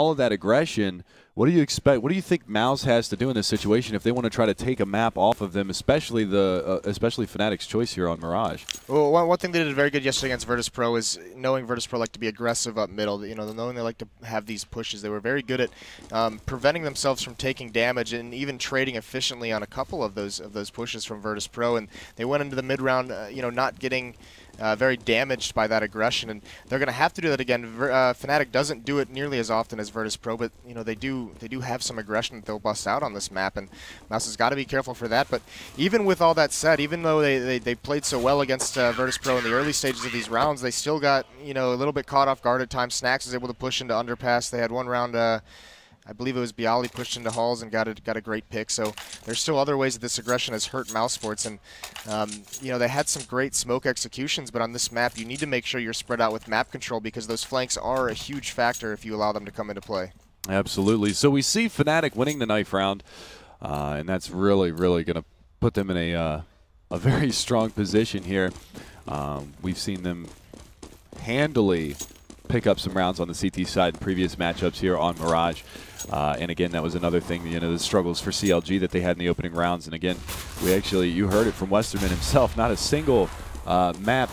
all of that aggression, what do you expect? What do you think Mouse has to do in this situation if they want to try to take a map off of them, especially Fnatic's choice here on Mirage? Well, one thing they did very good yesterday against Virtus.pro is knowing Virtus.pro like to be aggressive up middle. You know, knowing they like to have these pushes. They were very good at preventing themselves from taking damage and even trading efficiently on a couple of those pushes from Virtus.pro. And they went into the mid round, you know, not getting very damaged by that aggression, and they're going to have to do that again. Fnatic doesn't do it nearly as often as Virtus.pro, but you know they do have some aggression that they'll bust out on this map, and Mouse has got to be careful for that. But even with all that said, even though they played so well against Virtus.pro in the early stages of these rounds, they still got, you know, a little bit caught off guard at times. Snax was able to push into underpass. They had one round. I believe it was Bialy pushed into halls and got a great pick. So there's still other ways that this aggression has hurt mouseesports, and you know, they had some great smoke executions, but on this map you need to make sure you're spread out with map control because those flanks are a huge factor if you allow them to come into play. Absolutely. So we see Fnatic winning the knife round, and that's really going to put them in a very strong position here. We've seen them handily pick up some rounds on the CT side in previous matchups here on Mirage. And again, that was another thing, you know, the struggles for CLG that they had in the opening rounds. And again, you heard it from Westerman himself, not a single map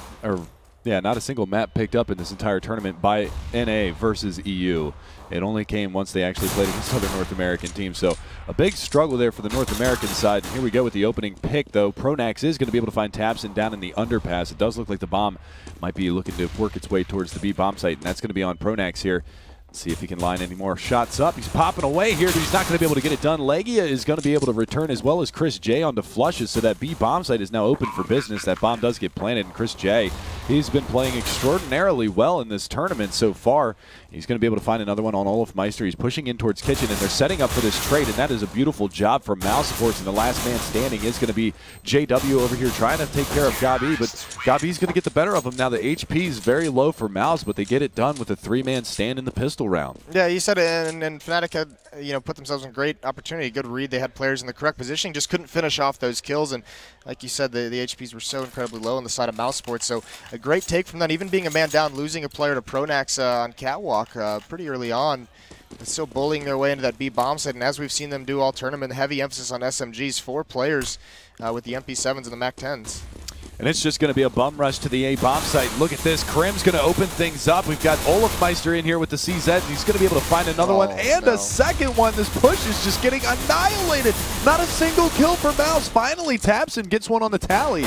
picked up in this entire tournament by NA versus EU. It only came once they actually played against other North American teams. So a big struggle there for the North American side. And here we go with the opening pick, though. Pronax is going to be able to find tabseN down in the underpass. It does look like the bomb might be looking to work its way towards the B bomb site, and that's going to be on Pronax here. Let's see if he can line any more shots up. He's popping away here, but he's not going to be able to get it done. Legia is going to be able to return, as well as Chris J onto flushes, so that B bomb site is now open for business. That bomb does get planted, and Chris J, he's been playing extraordinarily well in this tournament so far. He's going to be able to find another one on Olaf Meister. He's pushing in towards Kitchen, and they're setting up for this trade, and that is a beautiful job from mouseesports. And the last man standing is going to be JW over here trying to take care of Gabi, but Gabi's going to get the better of him. Now the HP is very low for Mouse, but they get it done with a three-man stand in the pistol round. Yeah, you said it, and Fnatic had, you know, put themselves in great opportunity, good read. They had players in the correct positioning, just couldn't finish off those kills. And like you said, the HPs were so incredibly low on the side of mouseesports. So a great take from that, even being a man down, losing a player to Pronax on Catwalk pretty early on. Still bullying their way into that B bomb site, and as we've seen them do all tournament, heavy emphasis on SMGs, 4 players with the MP7s and the MAC-10s. And it's just going to be a bum rush to the A bomb site. Look at this. Krim's going to open things up. We've got Olaf Meister in here with the CZ. He's going to be able to find another one and a second one. This push is just getting annihilated. Not a single kill for Mouse. Finally, tabseN gets one on the tally.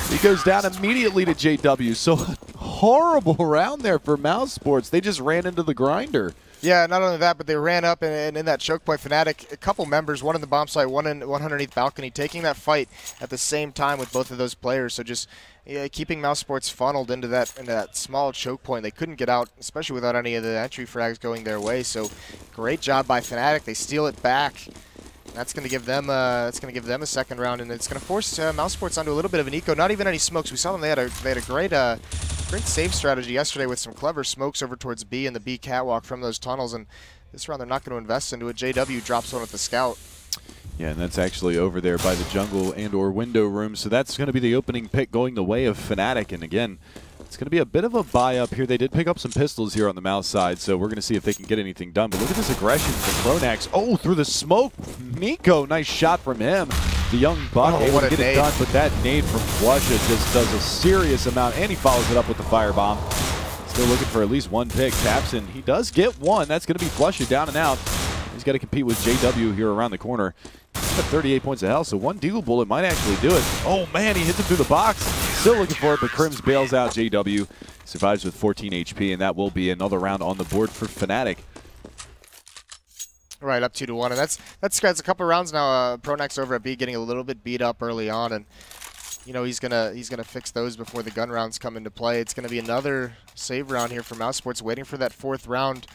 He goes down immediately to JW. So horrible round there for mouseesports. They just ran into the grinder. Yeah, not only that, but they ran up, and in that choke point, Fnatic, a couple members, one in the bomb site, one underneath balcony, taking that fight at the same time with both of those players. So just keeping mouseesports funneled into that small choke point. They couldn't get out, especially without any of the entry frags going their way. So great job by Fnatic. They steal it back. That's going to give them a second round, and it's going to force mouseesports onto a little bit of an eco. Not even any smokes. We saw them. They had a great save strategy yesterday with some clever smokes over towards B and the B catwalk from those tunnels. And this round they're not going to invest into it. JW drops one with the scout. Yeah, and that's actually over there by the jungle and or window room. So that's going to be the opening pick going the way of Fnatic. And again, it's going to be a bit of a buy up here. They did pick up some pistols here on the Mouse side, so we're going to see if they can get anything done. But look at this aggression from Pronax. Oh, through the smoke. Nico, nice shot from him. The young buck able to get it done, but that nade from Flusha just does a serious amount, and he follows it up with the firebomb. Still looking for at least one pick. tabseN, he does get one. That's going to be Flusha down and out. He's got to compete with JW here around the corner. He's got 38 points of health, so one deagle bullet might actually do it. Oh, man, he hits him through the box. Still looking for it, but Krims bails out JW. Survives with 14 HP, and that will be another round on the board for Fnatic. Right, up 2-1, and that's a couple rounds now. Pronax over at B getting a little bit beat up early on, and you know he's gonna fix those before the gun rounds come into play. It's gonna be another save round here for mouseesports, waiting for that 4th round.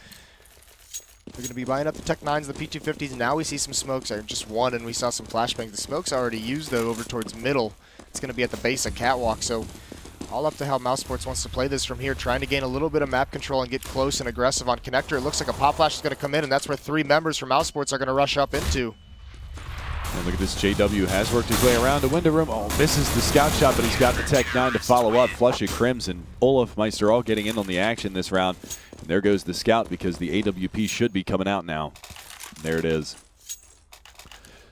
They're going to be buying up the Tech 9s, the P250s. Now we see some smokes. Just one, and we saw some flashbangs. The smoke's already used, though, over towards middle. It's going to be at the base of Catwalk. So all up to how mouseesports wants to play this from here, trying to gain a little bit of map control and get close and aggressive on Connector. It looks like a pop flash is going to come in, and that's where 3 members from mouseesports are going to rush up into. And look at this, JW has worked his way around the window room. Oh, misses the scout shot, but he's got the Tech 9 to follow up. Flush at Crims and olofmeister all getting in on the action this round. And there goes the scout because the AWP should be coming out now. And there it is.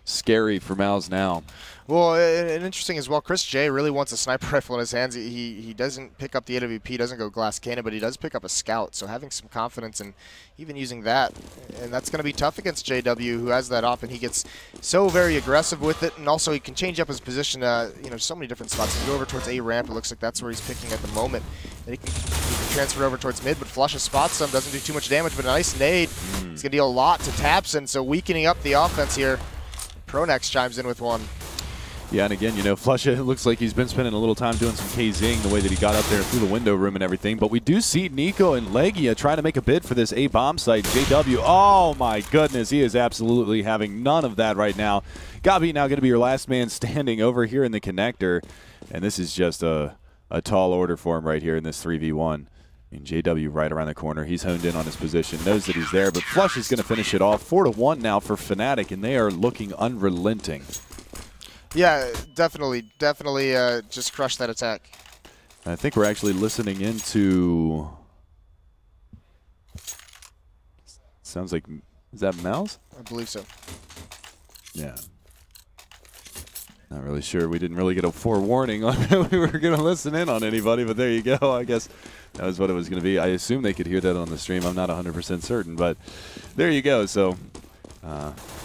Scary for Mouse now. Well, and interesting as well, Chris J really wants a sniper rifle in his hands. He doesn't pick up the AWP, doesn't go glass cannon, but he does pick up a scout. So having some confidence in even using that, and that's going to be tough against JW, who has that op, and he gets so very aggressive with it, and also he can change up his position. You know, so many different spots. He can go over towards A ramp. It looks like that's where he's picking at the moment. And he can transfer over towards mid, but Flusha spots him, doesn't do too much damage, but a nice nade. He's going to deal a lot to Tapson, so weakening up the offense here. Pronax chimes in with one. Yeah, and again, you know, Flusha, it looks like he's been spending a little time doing some KZing the way that he got up there through the window room and everything. But we do see Nico and Legia trying to make a bid for this A bomb site. JW, oh my goodness, he is absolutely having none of that right now. Gabi now going to be your last man standing over here in the connector. And this is just a tall order for him right here in this 3v1. And JW right around the corner. He's honed in on his position, knows that he's there. But Flush is going to finish it off. 4-1 now for Fnatic, and they are looking unrelenting. Yeah, definitely just crush that attack. I think we're actually listening into, sounds like, is that Mouse? I believe so. Yeah. Not really sure. We didn't really get a forewarning on if we were going to listen in on anybody, but there you go. I guess that was what it was going to be. I assume they could hear that on the stream. I'm not 100% certain, but there you go. So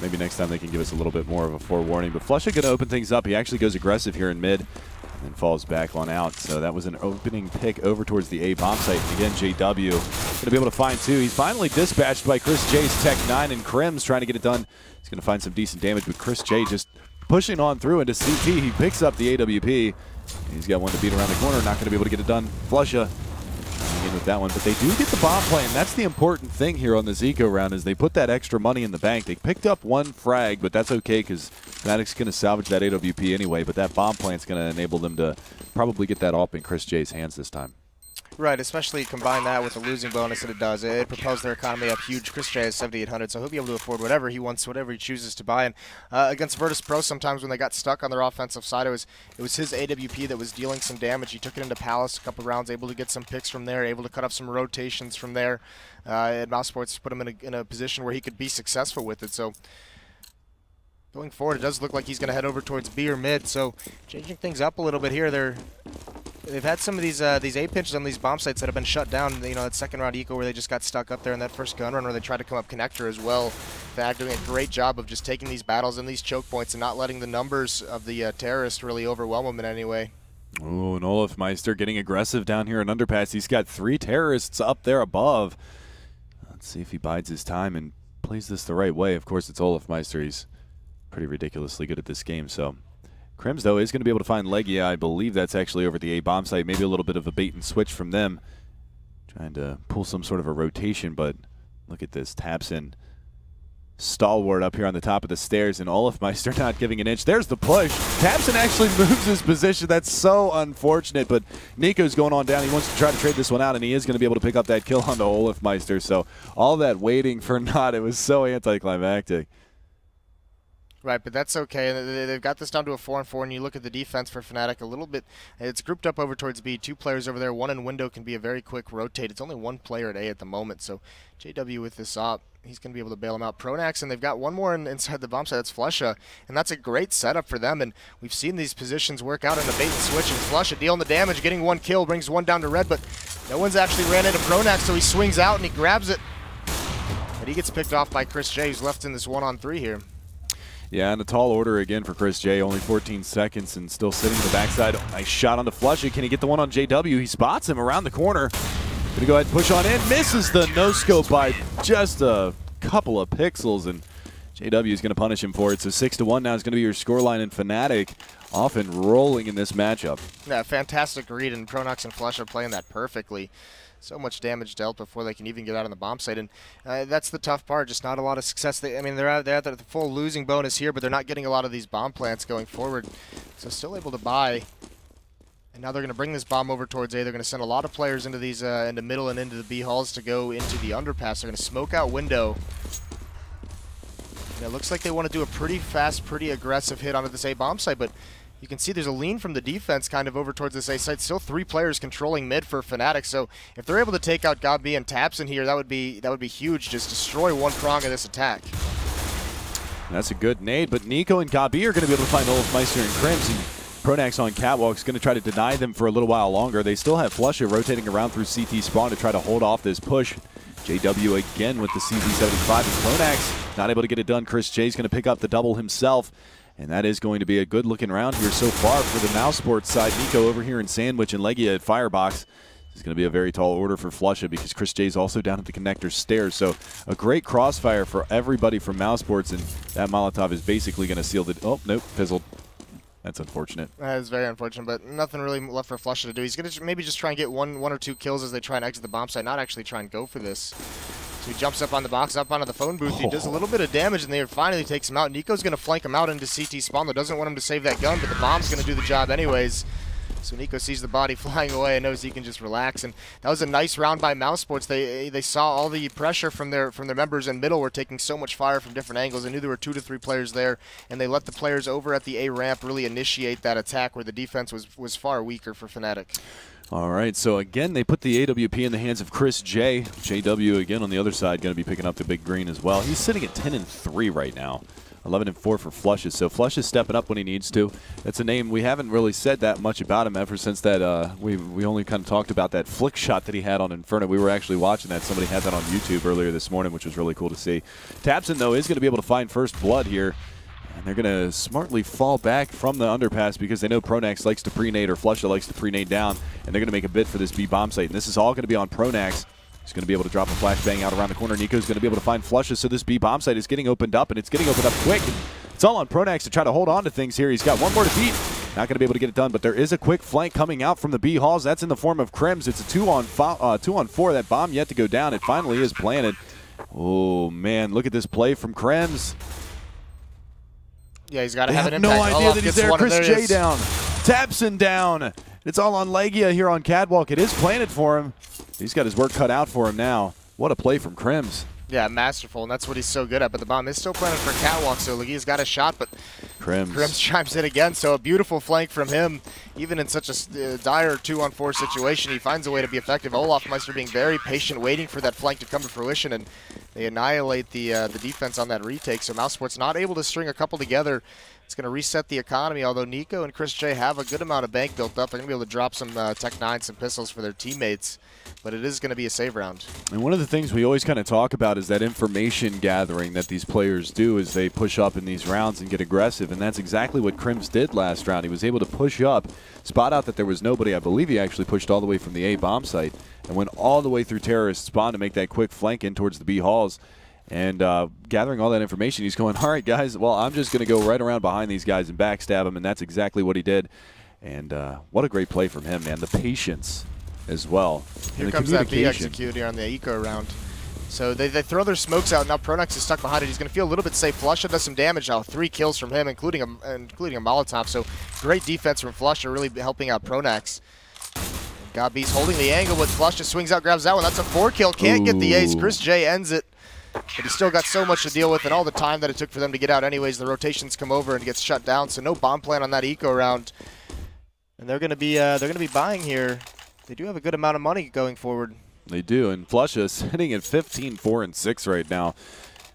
maybe next time they can give us a little bit more of a forewarning. But Flusha going to open things up. He actually goes aggressive here in mid and then falls back on out. So that was an opening pick over towards the A bomb site. And again, JW going to be able to find two. He's finally dispatched by Chris J's Tech 9 and Crims trying to get it done. He's going to find some decent damage, but Chris J just pushing on through into CT. He picks up the AWP. He's got one to beat around the corner. Not going to be able to get it done. Flusha in with that one, but they do get the bomb play, and that's the important thing here on this eco round is they put that extra money in the bank. They picked up one frag, but that's okay because Fnatic's going to salvage that AWP anyway, but that bomb plant's going to enable them to probably get that off in Chris J's hands this time. Right, especially combine that with the losing bonus that it does. It propels their economy up huge. Chris J is 7,800, so he'll be able to afford whatever he wants, whatever he chooses to buy. And against Virtus.pro, sometimes when they got stuck on their offensive side, it was his AWP that was dealing some damage. He took it into Palace a couple rounds, able to get some picks from there, able to cut off some rotations from there. And mouseesports put him in a position where he could be successful with it. So going forward, it does look like he's going to head over towards B or mid. So changing things up a little bit here. They've had some of these A pinches on these bomb sites that have been shut down. You know, that second round eco where they just got stuck up there, and that first gun run where they tried to come up connector as well. They're doing a great job of just taking these battles and these choke points and not letting the numbers of the terrorists really overwhelm them in any way. Oh, and olofmeister getting aggressive down here in underpass. He's got 3 terrorists up there above. Let's see if he bides his time and plays this the right way. Of course, it's olofmeister. He's pretty ridiculously good at this game, so. Crims, though, is going to be able to find Legia. I believe that's actually over at the A bomb site. Maybe a little bit of a bait and switch from them. Trying to pull some sort of a rotation, but look at this. Tapson stalwart up here on the top of the stairs, and olofmeister not giving an inch. There's the push. Tapson actually moves his position. That's so unfortunate, but Nico's going on down. He wants to try to trade this one out, and he is going to be able to pick up that kill on the olofmeister. So all that waiting for naught, it was so anticlimactic. Right, but that's okay. They've got this down to a 4-4, and you look at the defense for Fnatic a little bit. It's grouped up over towards B. 2 players over there. One in window can be a very quick rotate. It's only 1 player at A at the moment, so JW with this op, he's going to be able to bail him out. Pronax, and they've got one more inside the bomb site. That's Flusha, and that's a great setup for them, and we've seen these positions work out in the bait and switch, and Flusha dealing the damage, getting 1 kill, brings 1 down to red, but no one's actually ran into Pronax, so he swings out and he grabs it. But he gets picked off by Chris J, who's left in this 1-on-3 here. Yeah, and a tall order again for Chris J. Only 14 seconds and still sitting in the backside. Oh, nice shot on the Flusha. Can he get the one on JW? He spots him around the corner. Gonna go ahead and push on in. Misses the no-scope by just a couple of pixels, and JW is gonna punish him for it. So 6-1 now is gonna be your scoreline, in Fnatic off and rolling in this matchup. Yeah, fantastic read, and Pronax and Flusha playing that perfectly. So much damage dealt before they can even get out on the bomb site, and that's the tough part. Just not a lot of success. I mean, they're at the full losing bonus here, but they're not getting a lot of these bomb plants going forward. So still able to buy, and now they're going to bring this bomb over towards A. They're going to send a lot of players into these into middle and into the B halls to go into the underpass. They're going to smoke out window. And it looks like they want to do a pretty fast, pretty aggressive hit onto this A bomb site, but you can see there's a lean from the defense kind of over towards this A site. Still 3 players controlling mid for Fnatic, so if they're able to take out Gabi and Tabson here, that would be huge. Just destroy one prong of this attack. That's a good nade, but Nico and Gabi are going to be able to find Olofmeister and Crims, and Pronax on Catwalk is going to try to deny them for a little while longer. They still have Flusha rotating around through CT spawn to try to hold off this push. JW again with the CV75, and Pronax not able to get it done. Chris J's going to pick up the double himself. And that is going to be a good looking round here so far for the mouseesports side. Nico over here in Sandwich and Legia at Firebox. This is going to be a very tall order for Flusha because Chris J's also down at the connector stairs. So a great crossfire for everybody from mouseesports, and that Molotov is basically going to seal the... Oh, nope, fizzled. That's unfortunate. That is very unfortunate, but nothing really left for Flusha to do. He's going to maybe just try and get one or two kills as they try and exit the bomb site, not actually try and go for this. So he jumps up on the box, up onto the phone booth. He does a little bit of damage, and they finally takes him out. Nico's going to flank him out into CT spawn, though doesn't want him to save that gun, but the bomb's going to do the job anyways. So Nico sees the body flying away and knows he can just relax. And that was a nice round by mouseesports. They saw all the pressure from their members in middle were taking so much fire from different angles. They knew there were 2 to 3 players there, and they let the players over at the A ramp really initiate that attack where the defense was far weaker for Fnatic. All right, so again, they put the AWP in the hands of Chris J. JW again on the other side, going to be picking up the big green as well. He's sitting at 10-3 right now. 11-4 for Flusha, so Flusha's stepping up when he needs to. That's a name we haven't really said that much about him ever since that we only kind of talked about that flick shot that he had on Inferno. We were actually watching that. Somebody had that on YouTube earlier this morning, which was really cool to see. Tabson, though, is going to be able to find first blood here. And they're going to smartly fall back from the underpass because they know Pronax likes to pre-nade, or Flusha likes to pre-nade down, and they're going to make a bid for this B bomb site. And this is all going to be on Pronax. He's going to be able to drop a flashbang out around the corner. Nico's going to be able to find Flusha, so this B bomb site is getting opened up, and it's getting opened up quick. It's all on Pronax to try to hold on to things here. He's got one more to beat. Not going to be able to get it done, but there is a quick flank coming out from the B halls. That's in the form of Crims. It's a 2-on-4. That bomb yet to go down. It finally is planted. Oh, man, look at this play from Crims. Yeah, he's got to have an impact. No idea that he's there. Chris J down. Tabson down. It's all on Legia here on Catwalk. It is planted for him. He's got his work cut out for him now. What a play from Crims. Yeah, masterful, and that's what he's so good at. But the bomb is still planted for Catwalk, so Legia's got a shot, but Crims chimes in again. So a beautiful flank from him. Even in such a dire 2-on-4 situation, he finds a way to be effective. Olofmeister being very patient, waiting for that flank to come to fruition, and they annihilate the defense on that retake. So mouseesports not able to string a couple together. It's going to reset the economy, although Nico and Chris J have a good amount of bank built up. They're going to be able to drop some Tech 9, some pistols for their teammates, but it is going to be a save round. And one of the things we always kind of talk about is that information gathering that these players do as they push up in these rounds and get aggressive, and that's exactly what Crims did last round. He was able to push up, spot out that there was nobody. I believe he actually pushed all the way from the A bomb site and went all the way through terrorist spawn to make that quick flank in towards the B halls. And gathering all that information, he's going, all right, guys, well, I'm just going to go right around behind these guys and backstab them, and that's exactly what he did. And what a great play from him, man. The patience as well. Here comes that B execute here on the eco round. So they throw their smokes out. Now Pronax is stuck behind it. He's going to feel a little bit safe. Flusha does some damage now. 3 kills from him, including a Molotov. So great defense from Flusha, really helping out Pronax. Gabi's holding the angle, but Flusha swings out, grabs that one. That's a 4-kill. Can't get the ace. Chris J ends it. But he's still got so much to deal with, and all the time that it took for them to get out anyways. The rotations come over and gets shut down, so no bomb plan on that eco round. And they're going to be buying here. They do have a good amount of money going forward. They do, and Flusha is sitting at 15-4-6 right now.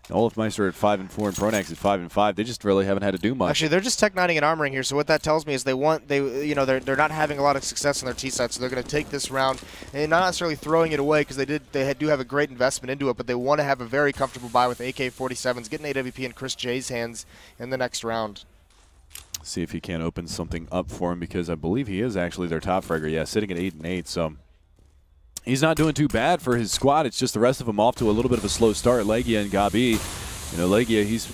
Olofmeister at 5-4 and Pronax at 5-5. They just really haven't had to do much. Actually, they're just Tech 9ing and armoring here. So what that tells me is they're not having a lot of success on their T side. So they're going to take this round and not necessarily throwing it away because they do have a great investment into it, but they want to have a very comfortable buy with AK-47s, getting AWP in Chris J's hands in the next round. See if he can open something up for him, because I believe he is actually their top fragger. Yeah, sitting at 8-8. So he's not doing too bad for his squad. It's just the rest of them off to a little bit of a slow start. Legia and Gabi. You know, Legia, he's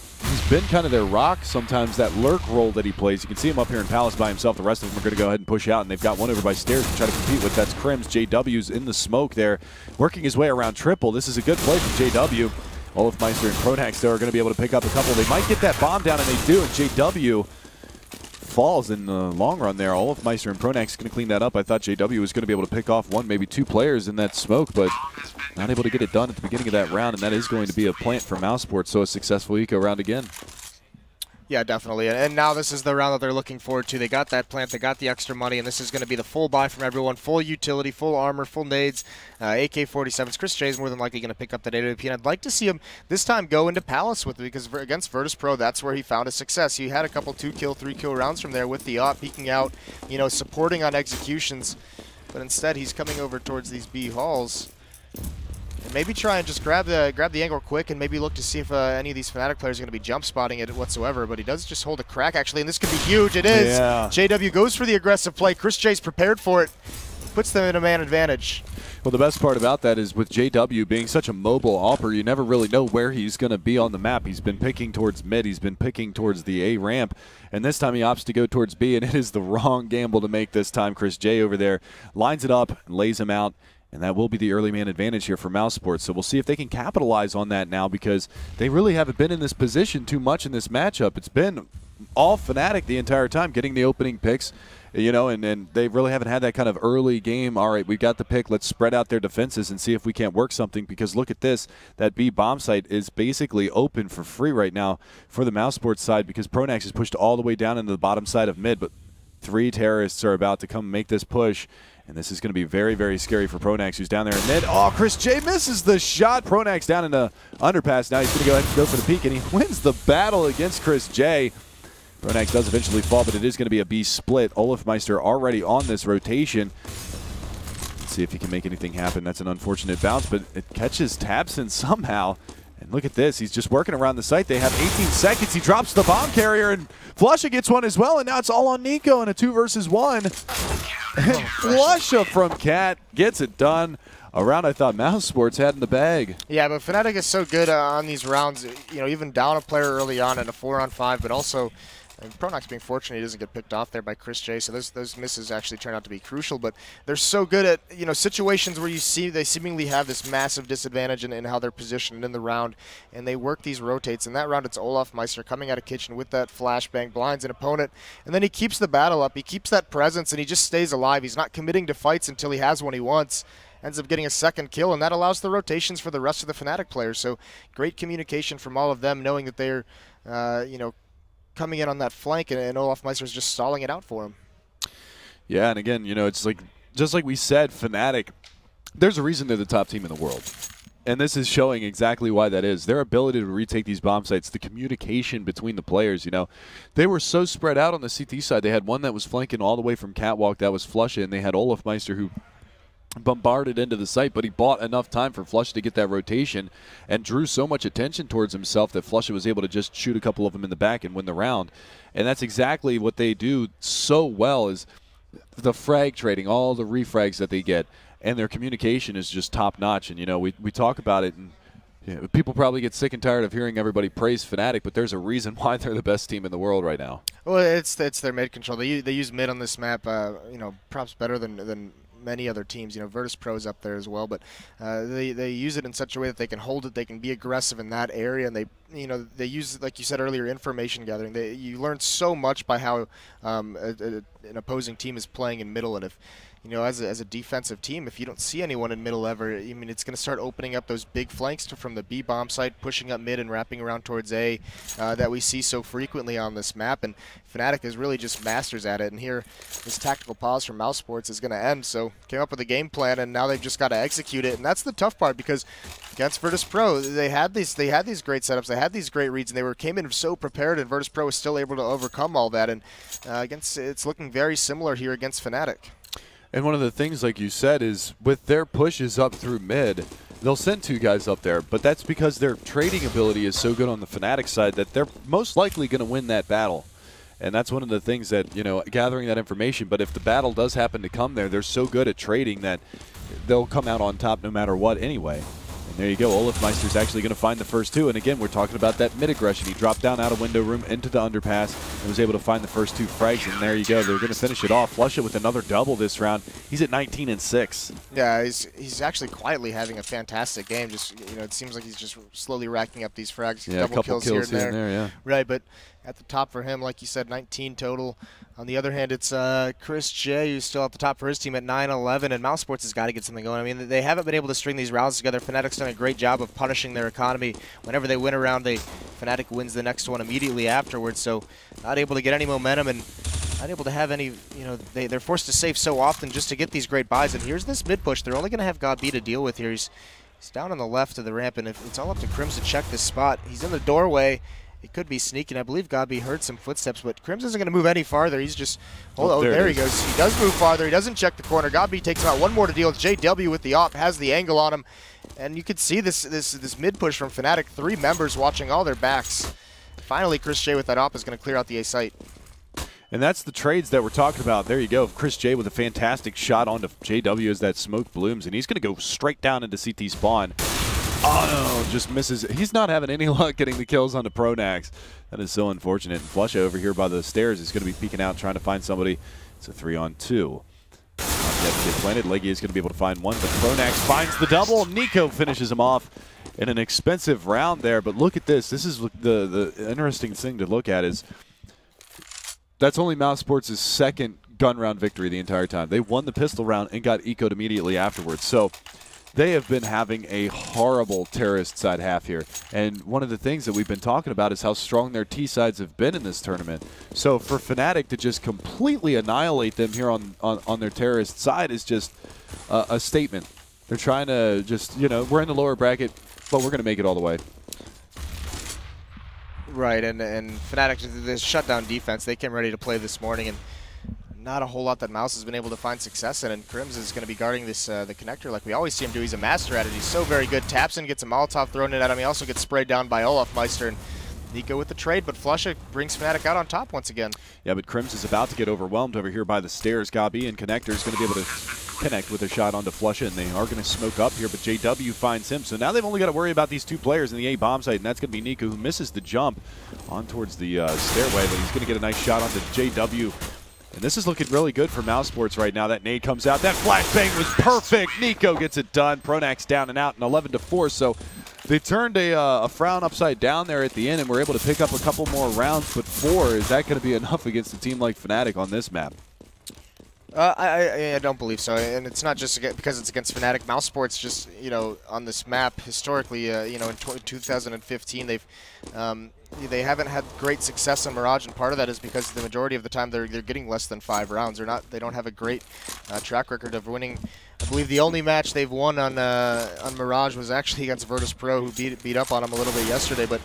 been kind of their rock sometimes, that lurk role that he plays. You can see him up here in Palace by himself. The rest of them are going to go ahead and push out, and they've got one over by stairs to try to compete with. That's Crims. JW's in the smoke there, working his way around triple. This is a good play from JW. Olofmeister and Pronax, though, are going to be able to pick up a couple. They might get that bomb down, and they do, and JW falls in the long run there. Olofmeister and Pronax going to clean that up. I thought JW was going to be able to pick off one, maybe two players in that smoke, but not able to get it done at the beginning of that round, and that is going to be a plant for mouseesports, so a successful eco round again. Yeah, definitely. And now this is the round that they're looking forward to. They got that plant, they got the extra money, and this is going to be the full buy from everyone. Full utility, full armor, full nades, AK-47s. Chris J is more than likely going to pick up that AWP, and I'd like to see him this time go into Palace with it, because against Virtus Pro, that's where he found his success. He had a couple 2-kill, 3-kill rounds from there with the AWP, peeking out, you know, supporting on executions. But instead, he's coming over towards these B halls. And maybe try and just grab the angle quick and maybe look to see if any of these Fnatic players are going to be jump spotting it whatsoever. But he does just hold a crack, actually, and this could be huge. It is. Yeah. JW goes for the aggressive play. Chris J's prepared for it. Puts them in a man advantage. Well, the best part about that is with JW being such a mobile AWPer, you never really know where he's going to be on the map. He's been picking towards mid. He's been picking towards the A ramp. And this time he opts to go towards B, and it is the wrong gamble to make this time. Chris J over there lines it up and lays him out. And that will be the early man advantage here for mouseesports. So we'll see if they can capitalize on that now, because they really haven't been in this position too much in this matchup. It's been all Fnatic the entire time, getting the opening picks, you know, and they really haven't had that kind of early game. All right, we've got the pick. Let's spread out their defenses and see if we can't work something, because look at this. That B bomb site is basically open for free right now for the mouseesports side, because Pronax is pushed all the way down into the bottom side of mid, but 3 terrorists are about to come make this push. And this is going to be very, very scary for Pronax, who's down there in mid. Oh, Chris J misses the shot. Pronax down in the underpass. Now he's going to go ahead and go for the peek, and he wins the battle against Chris J. Pronax does eventually fall, but it is going to be a B split. Olofmeister already on this rotation. Let's see if he can make anything happen. That's an unfortunate bounce, but it catches Tabson somehow. And look at this. He's just working around the site. They have 18 seconds. He drops the bomb carrier, and Flusha gets one as well, and now it's all on Nico in a 2 versus 1. And Flusha from Cat gets it done. A round I thought mouseesports had in the bag. Yeah, but Fnatic is so good on these rounds, you know, even down a player early on in a 4-on-5, but also Pronax being fortunate he doesn't get picked off there by Chris J, so those misses actually turn out to be crucial. But they're so good at, you know, situations where you see they seemingly have this massive disadvantage in how they're positioned in the round, and they work these rotates. In that round, it's Olofmeister coming out of kitchen with that flashbang, blinds an opponent, and then he keeps the battle up. He keeps that presence, and he just stays alive. He's not committing to fights until he has one he wants. Ends up getting a second kill, and that allows the rotations for the rest of the Fnatic players. So great communication from all of them, knowing that they're, you know, coming in on that flank, and Olofmeister is just stalling it out for him. Yeah, and again, you know, it's like, just like we said, Fnatic, there's a reason they're the top team in the world. And this is showing exactly why that is. Their ability to retake these bomb sites, the communication between the players, you know. They were so spread out on the CT side. They had one that was flanking all the way from Catwalk, that was Flusha, and they had Olofmeister who bombarded into the site, but he bought enough time for Flusha to get that rotation and drew so much attention towards himself that Flusha was able to just shoot a couple of them in the back and win the round. And that's exactly what they do so well, is the frag trading, all the refrags that they get, and their communication is just top notch. And you know, we talk about it, and you know, people probably get sick and tired of hearing everybody praise Fnatic, but there's a reason why they're the best team in the world right now. Well, it's their mid control. They use mid on this map, you know, perhaps better than many other teams. You know, Virtus Pro's up there as well, but they use it in such a way that they can hold it, they can be aggressive in that area, and they use, like you said earlier, information gathering. You learn so much by how an opposing team is playing in middle, and if, you know, as a defensive team, if you don't see anyone in middle ever, I mean, it's going to start opening up those big flanks from the B bomb site, pushing up mid and wrapping around towards A, that we see so frequently on this map. And Fnatic is really just masters at it. And here, this tactical pause from mouseesports is going to end. So came up with a game plan, and now they've just got to execute it. And that's the tough part, because against Virtus Pro, they had these great setups, they had these great reads, and came in so prepared, and Virtus Pro was still able to overcome all that. And it's looking very similar here against Fnatic. And one of the things, like you said, is with their pushes up through mid, they'll send 2 guys up there, but that's because their trading ability is so good on the Fnatic side that they're most likely going to win that battle. And that's one of the things that, you know, gathering that information. But if the battle does happen to come there, they're so good at trading that they'll come out on top no matter what anyway. And there you go. Olafmeister's actually going to find the first two. And again, we're talking about that mid-aggression. He dropped down out of window room into the underpass and was able to find the first two frags. And there you go. They're going to finish it off. Flush it with another double this round. He's at 19 and 6. Yeah, he's actually quietly having a fantastic game. Just, you know, it seems like he's just slowly racking up these frags. Yeah, double a couple kills here and there. Yeah. Right, but at the top for him, like you said, 19 total. On the other hand, it's Chris J, who's still at the top for his team at 9-11, and mouseesports has got to get something going. I mean, they haven't been able to string these rounds together. Fnatic's done a great job of punishing their economy. Whenever they win a round, Fnatic wins the next one immediately afterwards, so not able to get any momentum and not able to have any, you know, they're forced to save so often just to get these great buys. And here's this mid push. They're only going to have God B to deal with here. He's down on the left of the ramp, and if it's all up to Crims to check this spot. He's in the doorway. It could be sneaking. I believe Godby heard some footsteps, but Crims isn't going to move any farther. He's just, there he goes. He does move farther. He doesn't check the corner. Godby takes him out. One more to deal with. JW with the op, has the angle on him. And you could see this mid push from Fnatic. 3 members watching all their backs. Finally, Chris J with that op is going to clear out the A site. And that's the trades that we're talking about. There you go. Chris J with a fantastic shot onto JW as that smoke blooms, and he's going to go straight down into CT spawn. Oh, no, just misses. He's not having any luck getting the kills onto Pronax. That is so unfortunate. And Flusha over here by the stairs is going to be peeking out, trying to find somebody. It's a 3-on-2. Not yet to get planted. Leggy is going to be able to find one, but Pronax finds the double. Nico finishes him off in an expensive round there. But look at this. This is the interesting thing to look at is that's only mouseesports' second gun round victory the entire time. They won the pistol round and got eco'd immediately afterwards. So they have been having a horrible terrorist side half here. And one of the things that we've been talking about is how strong their T sides have been in this tournament. So for Fnatic to just completely annihilate them here on their terrorist side is just a statement. They're trying to just, you know, we're in the lower bracket, but we're going to make it all the way. Right, and Fnatic, this shutdown defense, they came ready to play this morning, and not a whole lot that Mouse has been able to find success in, and Crims is going to be guarding this the connector like we always see him do. He's a master at it. He's so very good. Taps in, gets a Molotov thrown in at him. He also gets sprayed down by Olafmeister, and Nico with the trade, but Flusha brings Fnatic out on top once again. Yeah, but Crims is about to get overwhelmed over here by the stairs. Gabi and Connector is going to be able to connect with a shot onto Flusha, and they are going to smoke up here, but JW finds him. So now they've only got to worry about these 2 players in the A bomb site, and that's going to be Nico, who misses the jump on towards the stairway, but he's going to get a nice shot onto JW. And this is looking really good for mouseesports right now. That nade comes out. That flashbang was perfect. Nico gets it done. Pronax down and out in 11-4. So they turned a frown upside down there at the end and were able to pick up a couple more rounds. But 4, is that going to be enough against a team like Fnatic on this map? I don't believe so, and it's not just because it's against Fnatic. mouseesports just, you know, on this map historically, you know, in 2015 they haven't had great success on Mirage, and part of that is because the majority of the time they're getting less than 5 rounds. They don't have a great track record of winning. I believe the only match they've won on Mirage was actually against Virtus Pro, who beat up on them a little bit yesterday. But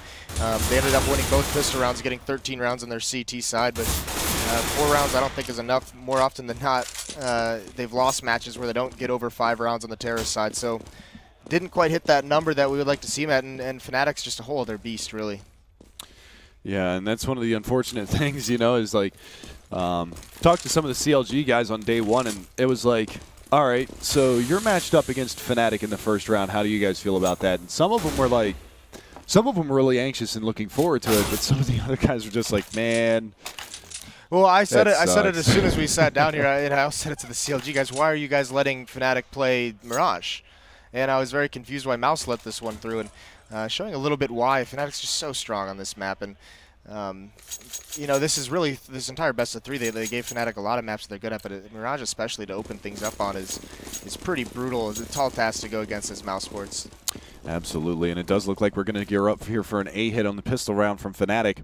they ended up winning both pistol rounds, getting 13 rounds on their CT side. But 4 rounds I don't think is enough. More often than not, they've lost matches where they don't get over 5 rounds on the terrorist side. So didn't quite hit that number that we would like to see them at. And Fnatic's just a whole other beast, really. Yeah, and that's one of the unfortunate things, you know, is like, talked to some of the CLG guys on day 1, and it was like, all right, so you're matched up against Fnatic in the first round. How do you guys feel about that? And some of them were like, some of them were really anxious and looking forward to it, but some of the other guys were just like, man. Well, I said it as soon as we sat down here, and I also said it to the CLG guys. Why are you guys letting Fnatic play Mirage? And I was very confused why Mouse let this one through, and showing a little bit why. Fnatic's just so strong on this map, and you know, this is really, this entire best of 3, they gave Fnatic a lot of maps they're good at, but Mirage especially to open things up on is pretty brutal. It's a tall task to go against as mouseesports. Absolutely, and it does look like we're going to gear up here for an A hit on the pistol round from Fnatic.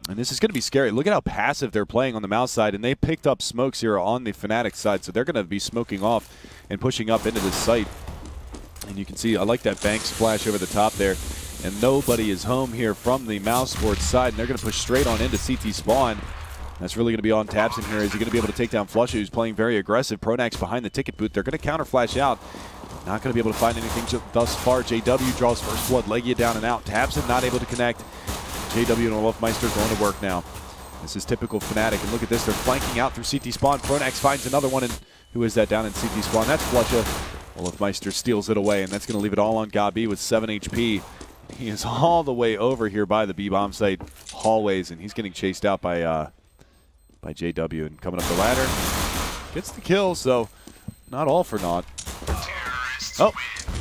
And this is going to be scary. Look at how passive they're playing on the mouse side, and they picked up smokes here on the Fnatic side, so they're going to be smoking off and pushing up into this site. And you can see, I like that bank splash over the top there. And nobody is home here from the mouseesports side, and they're going to push straight on into CT spawn. That's really going to be on taps in here. Is he going to be able to take down Flusha, who's playing very aggressive? Pronax behind the ticket booth. They're going to counter flash out. Not going to be able to find anything thus far. JW draws first blood. Legia down and out. Taps him, not able to connect. JW and Olafmeister going to work now. This is typical Fnatic. And look at this. They're flanking out through CT spawn. Pronax finds another one. And who is that down in CT spawn? That's Flusha. Olafmeister steals it away, and that's going to leave it all on Gabi with 7 HP. He is all the way over here by the B bomb site hallways, and he's getting chased out by JW. And coming up the ladder, gets the kill, so not all for naught. Oh,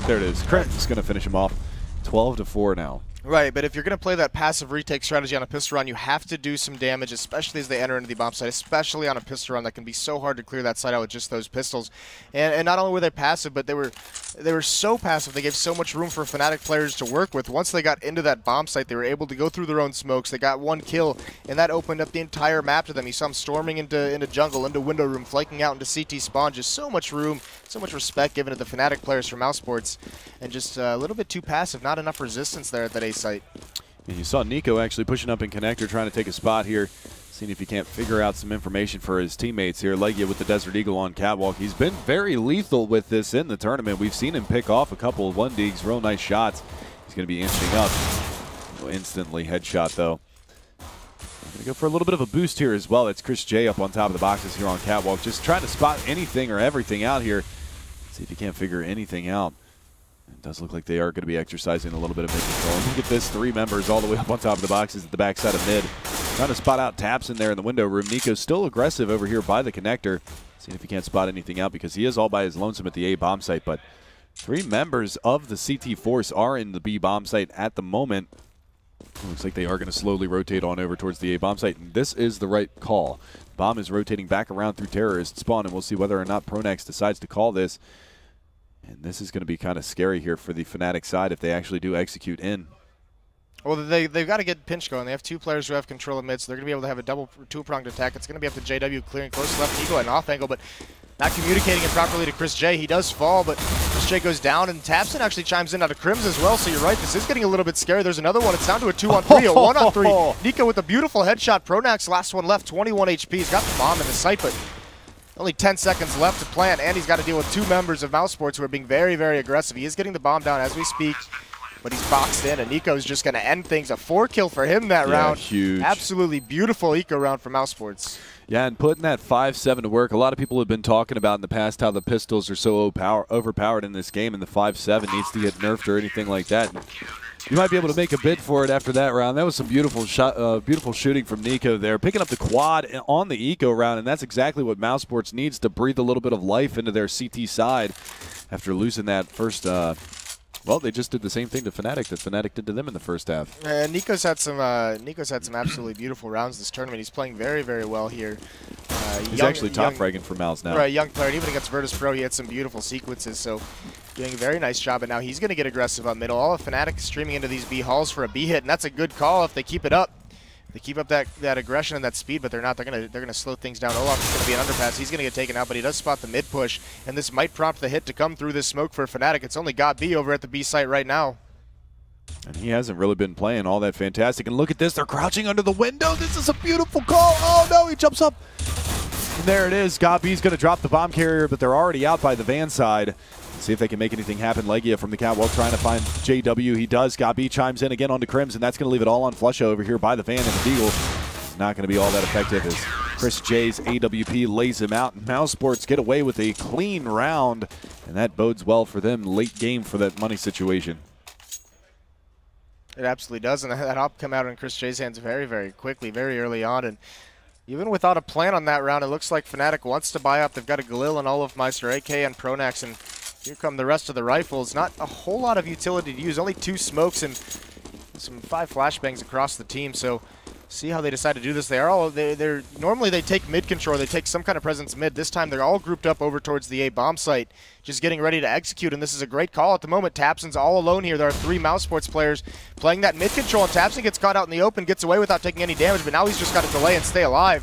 there it is. Kremz is going to finish him off. 12-4 now. Right, but if you're going to play that passive retake strategy on a pistol round, you have to do some damage, especially as they enter into the bomb site, especially on a pistol round that can be so hard to clear that site out with just those pistols. And not only were they passive, but they were so passive, they gave so much room for Fnatic players to work with. Once they got into that bomb site, they were able to go through their own smokes. They got 1 kill, and that opened up the entire map to them. You saw them storming into jungle, into window room, flanking out into CT spawn. Just so much room, so much respect given to the Fnatic players from mouseesports, and just a little bit too passive, not enough resistance there at that A site. And you saw Nico actually pushing up in connector, trying to take a spot here, seeing if he can't figure out some information for his teammates here. Legia with the Desert Eagle on catwalk. He's been very lethal with this in the tournament. We've seen him pick off a couple of 1-digs, real nice shots. He's going to be inching up. Instantly headshot, though. Going to go for a little bit of a boost here as well. It's Chris J up on top of the boxes here on catwalk, just trying to spot anything or everything out here. See if he can't figure anything out. It does look like they are going to be exercising a little bit of mid control. And look at this, 3 members all the way up on top of the boxes at the backside of mid. Trying to spot out taps in there in the window room. Nico's still aggressive over here by the connector. Seeing if he can't spot anything out because he is all by his lonesome at the A bomb site. But 3 members of the CT force are in the B bomb site at the moment. Looks like they are going to slowly rotate on over towards the A bomb site. And this is the right call. Bomb is rotating back around through terrorist spawn, and we'll see whether or not Pronax decides to call this. And this is going to be kind of scary here for the Fnatic side if they actually do execute in. Well, they've got to get pinch going. They have 2 players who have control of mid, so they're going to be able to have a double 2-pronged attack. It's going to be up to JW clearing close left Eagle and off angle, but not communicating it properly to Chris J. He does fall, but Chris J goes down, and Tapson actually chimes in out of Kremz as well, so you're right. This is getting a little bit scary. There's another one. It's down to a 2-on-3, a 1-on-3. Nico with a beautiful headshot. Pronax, last one left, 21 HP. He's got the bomb in the sight, but only 10 seconds left to plant, and he's got to deal with 2 members of mouseesports who are being very, very aggressive. He is getting the bomb down as we speak, but he's boxed in, and Nico's just going to end things. A 4-kill for him that round. Huge. Absolutely beautiful eco round for mouseesports. Yeah, and putting that 5-7 to work. A lot of people have been talking about in the past how the pistols are so overpowered in this game, and the 5-7 needs to get nerfed or anything like that. And you might be able to make a bid for it after that round. That was some beautiful beautiful shooting from Nico there. Picking up the quad on the eco round, and that's exactly what mouseesports needs to breathe a little bit of life into their CT side after losing that first well, they just did the same thing to Fnatic that Fnatic did to them in the first half. Nico's had some absolutely beautiful rounds this tournament. He's playing very, very well here. He's actually top fragging for Mouse now. Right, young player. And even against Virtus Pro, he had some beautiful sequences. So doing a very nice job. And now he's going to get aggressive up middle. All of Fnatic is streaming into these B halls for a B hit, and that's a good call if they keep it up. They keep up that aggression and that speed, but they're not. They're gonna slow things down. Olaf is gonna be an underpass. He's gonna get taken out, but he does spot the mid push, and this might prompt the hit to come through this smoke for Fnatic. It's only got B over at the B site right now. And he hasn't really been playing all that fantastic. And look at this, they're crouching under the window. This is a beautiful call. Oh no, he jumps up. And there it is. Gabi's gonna drop the bomb carrier, but they're already out by the van side. See if they can make anything happen. Legia from the catwalk trying to find JW. He does. Gabi chimes in again onto Kremz, and that's going to leave it all on Flusha over here by the van, and the Deagle is not going to be all that effective as Chris J's AWP lays him out. And mouseesports get away with a clean round, and that bodes well for them late game for that money situation. It absolutely does, and that op come out in Chris J's hands very, very quickly, very early on. And even without a plan on that round, it looks like Fnatic wants to buy up. They've got a Galil and Olafmeister, AK, and Pronax, and here come the rest of the rifles. Not a whole lot of utility to use. Only 2 smokes and some 5 flashbangs across the team. So see how they decide to do this. They're normally they take mid control. They take some kind of presence mid. This time they're all grouped up over towards the A bomb site, just getting ready to execute. And this is a great call at the moment. Tapson's all alone here. There are 3 mouseesports players playing that mid control, and Tapson gets caught out in the open, gets away without taking any damage. But now he's just got to delay and stay alive.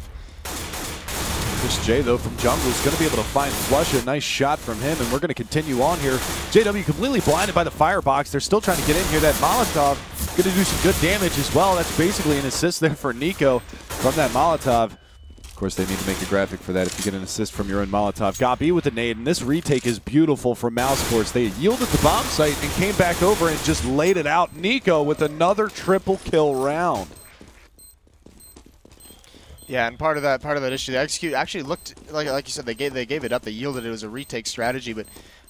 Chris J, though, from jungle is going to be able to find Flusha. Nice shot from him, and we're going to continue on here. JW completely blinded by the firebox. They're still trying to get in here. That Molotov going to do some good damage as well. That's basically an assist there for Nico from that Molotov. Of course, they need to make a graphic for that if you get an assist from your own Molotov. Gabi with the nade, and this retake is beautiful from mouseesports. They yielded the bomb site and came back over and just laid it out. Nico with another triple kill round. Yeah, and part of that issue, the execute actually looked like you said, they gave it up. They yielded. It was a retake strategy, but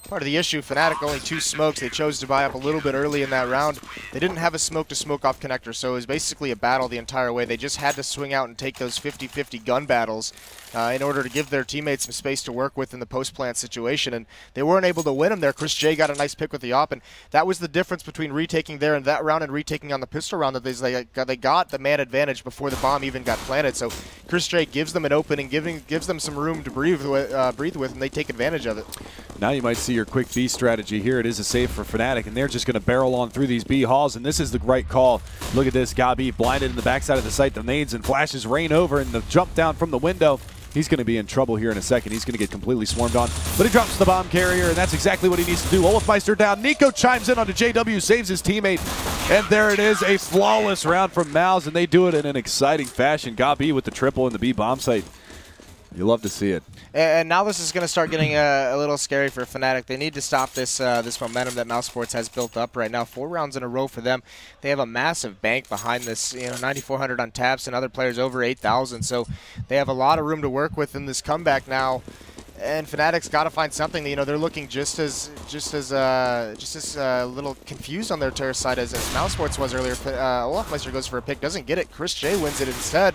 Part of the issue, Fnatic only 2 smokes. They chose to buy up a little bit early in that round. They didn't have a smoke-to-smoke-off connector, so it was basically a battle the entire way. They just had to swing out and take those 50-50 gun battles in order to give their teammates some space to work with in the post-plant situation, and they weren't able to win them there. Chris J got a nice pick with the op, and that was the difference between retaking there in that round and retaking on the pistol round, that they got the man advantage before the bomb even got planted. So Chris J gives them an opening, gives them some room to breathe with, and they take advantage of it. Now you might see your quick B strategy here. It is a save for Fnatic, and they're just going to barrel on through these B halls, and this is the right call. Look at this, Gabi blinded in the backside of the site. The nades and flashes rain over, and the jump down from the window. He's going to be in trouble here in a second. He's going to get completely swarmed on, but he drops the bomb carrier, and that's exactly what he needs to do. Olafmeister down. Nico chimes in onto JW, saves his teammate, and there it is, a flawless round from Mouse, and they do it in an exciting fashion. Gabi with the triple in the B bomb site. You love to see it. And now this is going to start getting a little scary for Fnatic. They need to stop this this momentum that mouseesports has built up right now. 4 rounds in a row for them. They have a massive bank behind this. 9,400 on taps, and other players over 8,000. So they have a lot of room to work with in this comeback now. And Fnatic's got to find something. They're looking just as little confused on their terrace side as mouseesports was earlier. Olafmeister goes for a pick, doesn't get it. Chris J wins it instead.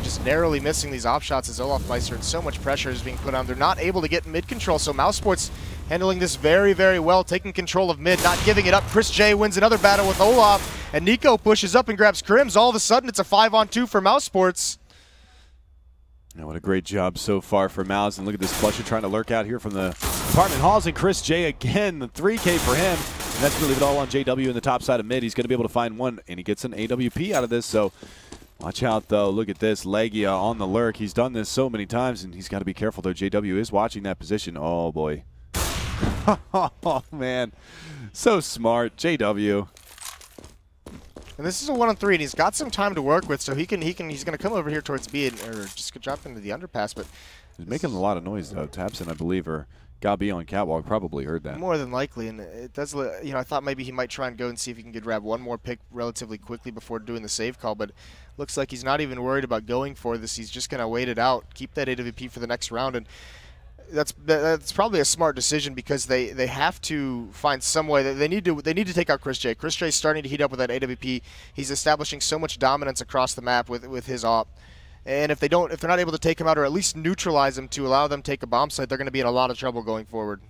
Just narrowly missing these op shots as Olafmeister, and so much pressure is being put on. They're not able to get mid control, so mouseesports handling this very, very well, taking control of mid, not giving it up. Chris J wins another battle with Olaf, and Nico pushes up and grabs Crims. All of a sudden, it's a 5-on-2 for mouseesports. Now, what a great job so far for Mouse, and look at this Flusher trying to lurk out here from the apartment halls, and Chris J again, the 3K for him, and that's going to leave it all on JW in the top side of mid. He's going to be able to find one, and he gets an AWP out of this, so watch out, though. Look at this. Legia on the lurk. He's done this so many times, and he's got to be careful, though. JW is watching that position. Oh, boy. Oh, man. So smart. JW. And this is a 1-on-3, and he's got some time to work with, so he's going to come over here towards B, or just drop into the underpass. But he's making a lot of noise, though. Tapson, I believe, or Gabi on catwalk probably heard that. More than likely, and it does. I thought maybe he might try and go and see if he can grab one more pick relatively quickly before doing the save call, but looks like he's not even worried about going for this. He's just going to wait it out, keep that AWP for the next round, and that's probably a smart decision because they have to find some way that they need to take out Chris J. Chris J's starting to heat up with that AWP. He's establishing so much dominance across the map with his op. And if they're not able to take him out or at least neutralize him to allow them to take a bomb site, they're going to be in a lot of trouble going forward.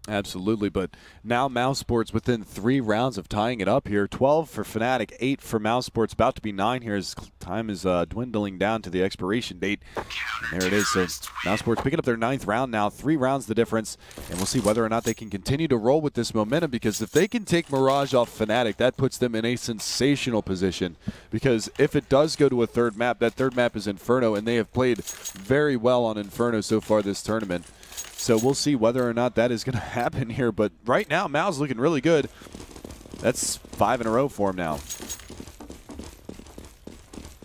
Absolutely, but now mouseesports within 3 rounds of tying it up here. 12 for Fnatic, 8 for mouseesports, about to be 9 here as time is dwindling down to the expiration date. And there it is, so mouseesports picking up their 9th round now, 3 rounds the difference, and we'll see whether or not they can continue to roll with this momentum, because if they can take Mirage off Fnatic, that puts them in a sensational position, because if it does go to a 3rd map, that 3rd map is Inferno, and they have played very well on Inferno so far this tournament. So we'll see whether or not that is going to happen here. But right now, Mao's looking really good. That's 5 in a row for him now.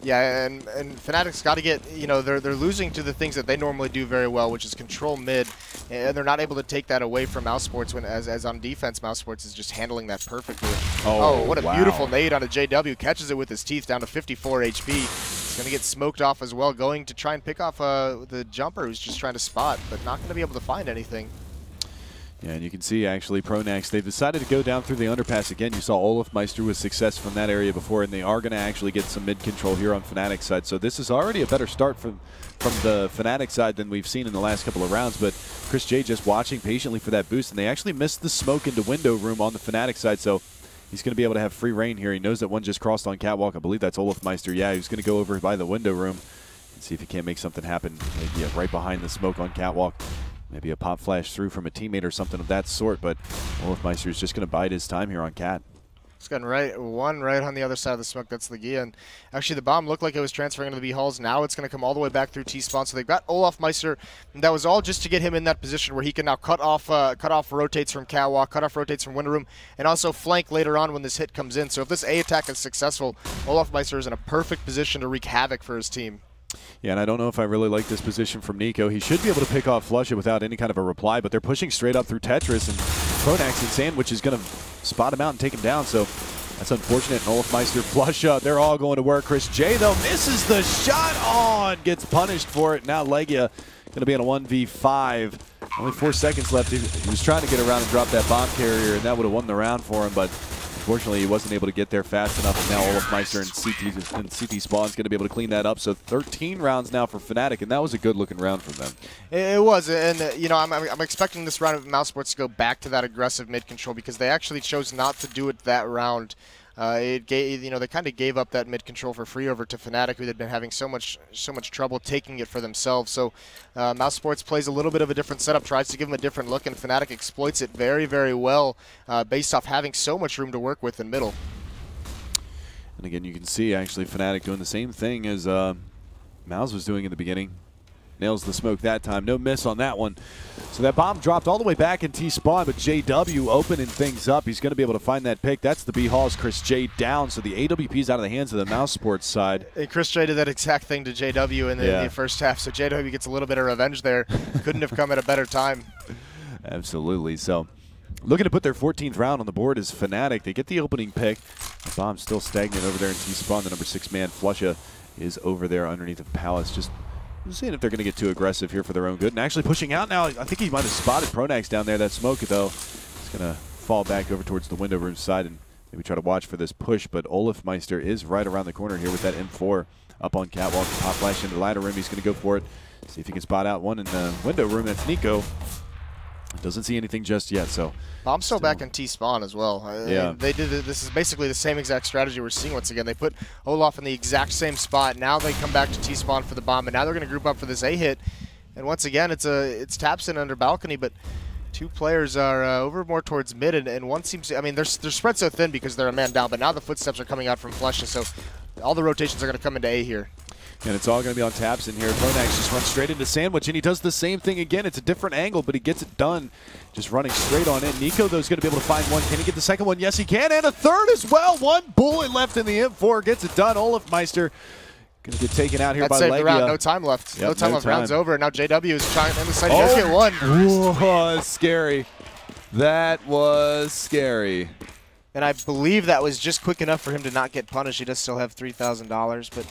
Yeah, and Fnatic's got to get, they're losing to the things that they normally do very well, which is control mid, and they're not able to take that away from mouseesports when, as on defense, mouseesports is just handling that perfectly. Oh, what a beautiful nade on a JW, catches it with his teeth down to 54 HP. He's going to get smoked off as well, going to try and pick off the jumper who's just trying to spot, but not going to be able to find anything. Yeah, and you can see, actually, Pronax, they've decided to go down through the underpass again. You saw Olafmeister with success from that area before, and they are going to actually get some mid-control here on Fnatic's side. So this is already a better start from the Fnatic side than we've seen in the last couple of rounds. But Chris J just watching patiently for that boost, and they actually missed the smoke into window room on the Fnatic side. So he's going to be able to have free reign here. He knows that one just crossed on catwalk. I believe that's Olafmeister. Yeah, he's going to go over by the window room and see if he can't make something happen. Maybe right behind the smoke on catwalk. Maybe a pop flash through from a teammate or something of that sort, but Olafmeister is just going to bide his time here on Cat. He's got one right on the other side of the smoke. That's Legia. And actually, the bomb looked like it was transferring into the B halls. Now it's going to come all the way back through T-spawn. So they've got Olafmeister. And that was all just to get him in that position where he can now cut off rotates from catwalk, cut off rotates from window room, and also flank later on when this hit comes in. So if this A attack is successful, Olafmeister is in a perfect position to wreak havoc for his team. Yeah, and I don't know if I really like this position from Nico. He should be able to pick off Flusha without any kind of a reply, but they're pushing straight up through Tetris, and Pronax and Sandwich is going to spot him out and take him down, so that's unfortunate. And Olafmeister, Flusha, they're all going to work. Chris J, though, misses the shot on, gets punished for it. Now Legia going to be in a 1v5 Only 4 seconds left. He was trying to get around and drop that bomb carrier, and that would have won the round for him, but unfortunately he wasn't able to get there fast enough. And now Olafmeister and CT Spawn's going to be able to clean that up. So 13 rounds now for Fnatic, and that was a good-looking round from them. It was, and you know, I'm expecting this round of mouseesports to go back to that aggressive mid control because they actually chose not to do it that round. It gave, you know, they kind of gave up that mid control for free over to Fnatic, who had been having so much trouble taking it for themselves. So mouseesports plays a little bit of a different setup, tries to give them a different look, and Fnatic exploits it very, very well based off having so much room to work with in middle. And again, you can see actually Fnatic doing the same thing as Mouse was doing in the beginning. Nails the smoke that time. No miss on that one. So that bomb dropped all the way back in T-Spawn, but JW opening things up. He's going to be able to find that pick. That's the B-Hall's Chris J down. So the AWP's out of the hands of the mouseesports side. And Chris J did that exact thing to JW in the first half. So JW gets a little bit of revenge there. Couldn't have come at a better time. Absolutely. So looking to put their 14th round on the board is Fnatic. They get the opening pick. The bomb's still stagnant over there in T-Spawn. The number 6 man, Flusha, is over there underneath of Palace. Just seeing if they're going to get too aggressive here for their own good. And actually pushing out now. I think he might have spotted Pronax down there. That smoke, though, is going to fall back over towards the window room side and maybe try to watch for this push. But Olafmeister is right around the corner here with that M4 up on catwalk. Pop flash into the ladder room. He's going to go for it. See if he can spot out one in the window room. That's Nico. Doesn't see anything just yet, so. Bomb's still back in T-Spawn as well. Yeah. They did this is basically the same exact strategy we're seeing once again. They put Olaf in the exact same spot. Now they come back to T-Spawn for the bomb, and now they're going to group up for this A hit. And once again, it's Tapson under balcony, but two players are over more towards mid, and one seems to, I mean, they're spread so thin because they're a man down, but now the footsteps are coming out from Flusha, so all the rotations are going to come into A here. And it's all going to be on taps in here. Pronax just runs straight into Sandwich, and he does the same thing again. It's a different angle, but he gets it done. Just running straight on in. Nico, though, is going to be able to find one. Can he get the second one? Yes, he can, and a third as well. One bullet left in the M4. Gets it done. Olafmeister going to get taken out here by Saved Legia. The round. No time left. Yep, no time left. Round's over. Now JW is trying on the side. He does get one. Whoa, scary. That was scary. And I believe that was just quick enough for him to not get punished. He does still have $3,000, but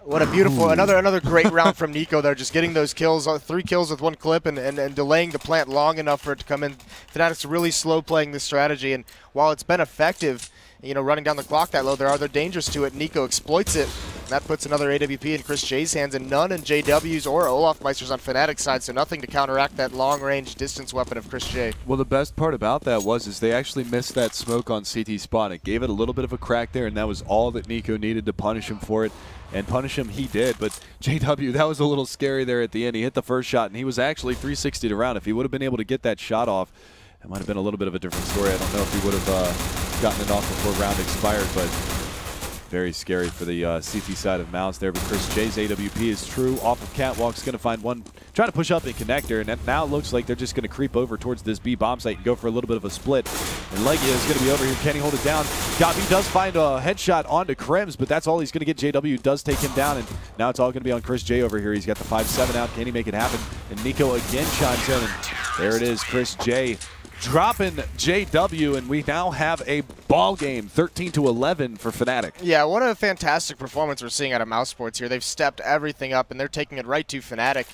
what a beautiful, another great round from Nico there, just getting those kills, 3 kills with 1 clip and delaying the plant long enough for it to come in. Fnatic's really slow playing this strategy, and while it's been effective, you know, running down the clock that low, there are other dangers to it. Nico exploits it. And that puts another AWP in Chris J's hands, and none in JW's or Olafmeister's on Fnatic's side, so nothing to counteract that long-range distance weapon of Chris J. Well, the best part about that is they actually missed that smoke on CT Spawn. It gave it a little bit of a crack there, and that was all that Nico needed to punish him for it. And punish him he did, but JW, that was a little scary there at the end. He hit the first shot, and he was actually 360 to round. If he would have been able to get that shot off, it might have been a little bit of a different story. I don't know if he would have gotten it off before round expired, but very scary for the CT side of Mouse there. But Chris J's AWP is true. Off of Catwalk's going to find one, trying to push up the connector, and now it looks like they're just going to creep over towards this B bomb site and go for a little bit of a split. And Legia is going to be over here. Can he hold it down? Gabi does find a headshot onto Krems, but that's all he's going to get. JW does take him down, and now it's all going to be on Chris J over here. He's got the 5-7 out. Can he make it happen? And Nico again chimes in, and there it is. Chris J dropping JW, and we now have a ball game, 13-11 for Fnatic. Yeah, what a fantastic performance we're seeing out of mouseesports here. They've stepped everything up, and they're taking it right to Fnatic.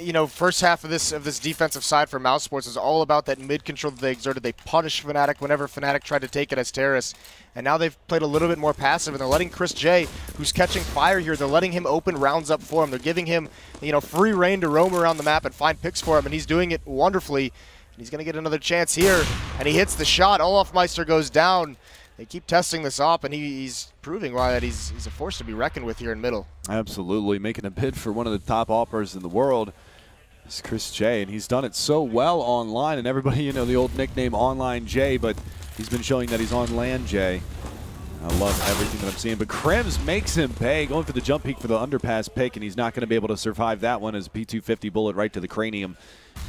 You know, first half of this defensive side for mouseesports is all about that mid control that they exerted. They punished Fnatic whenever Fnatic tried to take it as terrorists, and now they've played a little bit more passive, and they're letting Chris J, who's catching fire here, they're letting him open rounds up for him. They're giving him, you know, free reign to roam around the map and find picks for him, and he's doing it wonderfully. He's going to get another chance here, and he hits the shot. Olafmeister goes down. They keep testing this up, and he's proving why that he's a force to be reckoned with here in middle. Absolutely, making a bid for one of the top offers in the world. It's Chris J, and he's done it so well online, and everybody, you know, the old nickname Online J, but he's been showing that he's on land J. I love everything that I'm seeing, but Krems makes him pay, going for the jump peek for the underpass pick, and he's not going to be able to survive that one as a P250 bullet right to the cranium.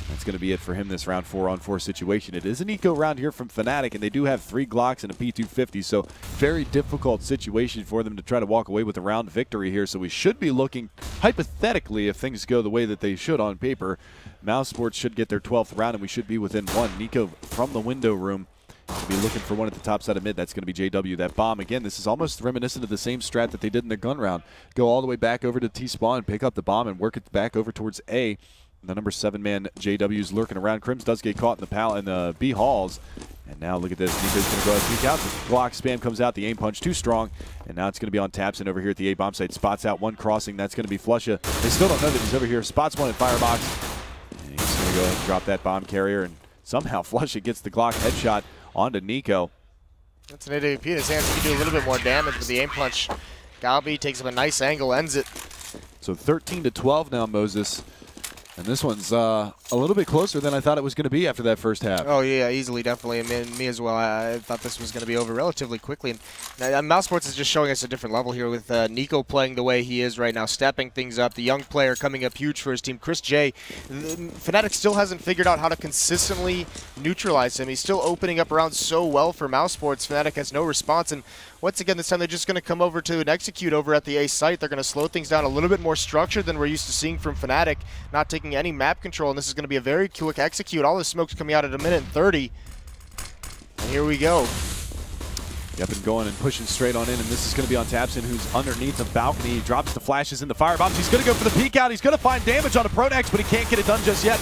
That's going to be it for him this round 4-on-4 situation. It is an eco round here from Fnatic, and they do have 3 Glocks and a P250, so very difficult situation for them to try to walk away with a round victory here. So we should be looking, hypothetically, if things go the way that they should on paper, mouseesports should get their 12th round, and we should be within 1. Nico from the window room will be looking for one at the top side of mid. That's going to be JW. That bomb, again, this is almost reminiscent of the same strat that they did in the gun round. Go all the way back over to T-Spawn, pick up the bomb, and work it back over towards A. The number 7 man JW's lurking around. Crims does get caught in the B halls. And now look at this. Nico's going to go ahead and peek out. The Glock spam comes out. The aim punch too strong. And now it's going to be on Tapson over here at the A bomb site. Spots out one crossing. That's going to be Flusha. They still don't know that he's over here. Spots one at Firebox. And he's going to go ahead and drop that bomb carrier. And somehow Flusha gets the Glock headshot onto Nico. That's an AWP in his hands. He can do a little bit more damage with the aim punch. Galbi takes him a nice angle, ends it. So 13-12 now, Moses. And this one's a little bit closer than I thought it was going to be after that first half. Oh, yeah, easily, definitely. I mean, me as well. I thought this was going to be over relatively quickly. And mouseesports is just showing us a different level here with Nico playing the way he is right now, stepping things up. The young player coming up huge for his team. Chris J. Fnatic still hasn't figured out how to consistently neutralize him. He's still opening up around so well for mouseesports. Fnatic has no response. And once again, this time they're just going to come over to and execute over at the A site. They're going to slow things down a little bit more structured than we're used to seeing from Fnatic, not taking any map control, and this is going to be a very quick execute. All the smoke's coming out at 1:30. And here we go. Yep, and going and pushing straight on in, and this is going to be on Tapson, who's underneath the balcony. He drops the flashes in the firebombs. He's going to go for the peek out. He's going to find damage on a Pronax, but he can't get it done just yet.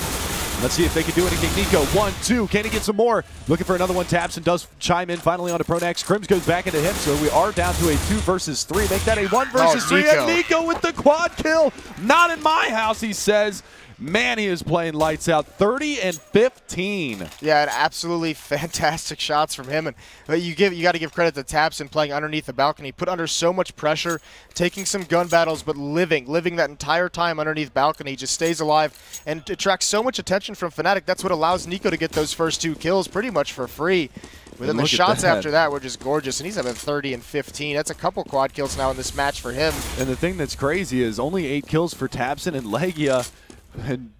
Let's see if they can do anything. Nico, 1, 2. Can he get some more? Looking for another one. Tapson does chime in finally onto Pronax. Crims goes back into him, so we are down to a 2 versus 3. Make that a 1 versus 3. Nico. And Nico with the quad kill. Not in my house, he says. Man, he is playing lights out. 30 and 15. Yeah, and absolutely fantastic shots from him. And you got to give credit to Tapson playing underneath the balcony, put under so much pressure, taking some gun battles, but living that entire time underneath balcony. Just stays alive and attracts so much attention from Fnatic. That's what allows Nico to get those first 2 kills pretty much for free. But then the shots after that were just gorgeous, and he's having 30 and 15. That's a couple quad kills now in this match for him. And the thing that's crazy is only 8 kills for Tapson and Legia. And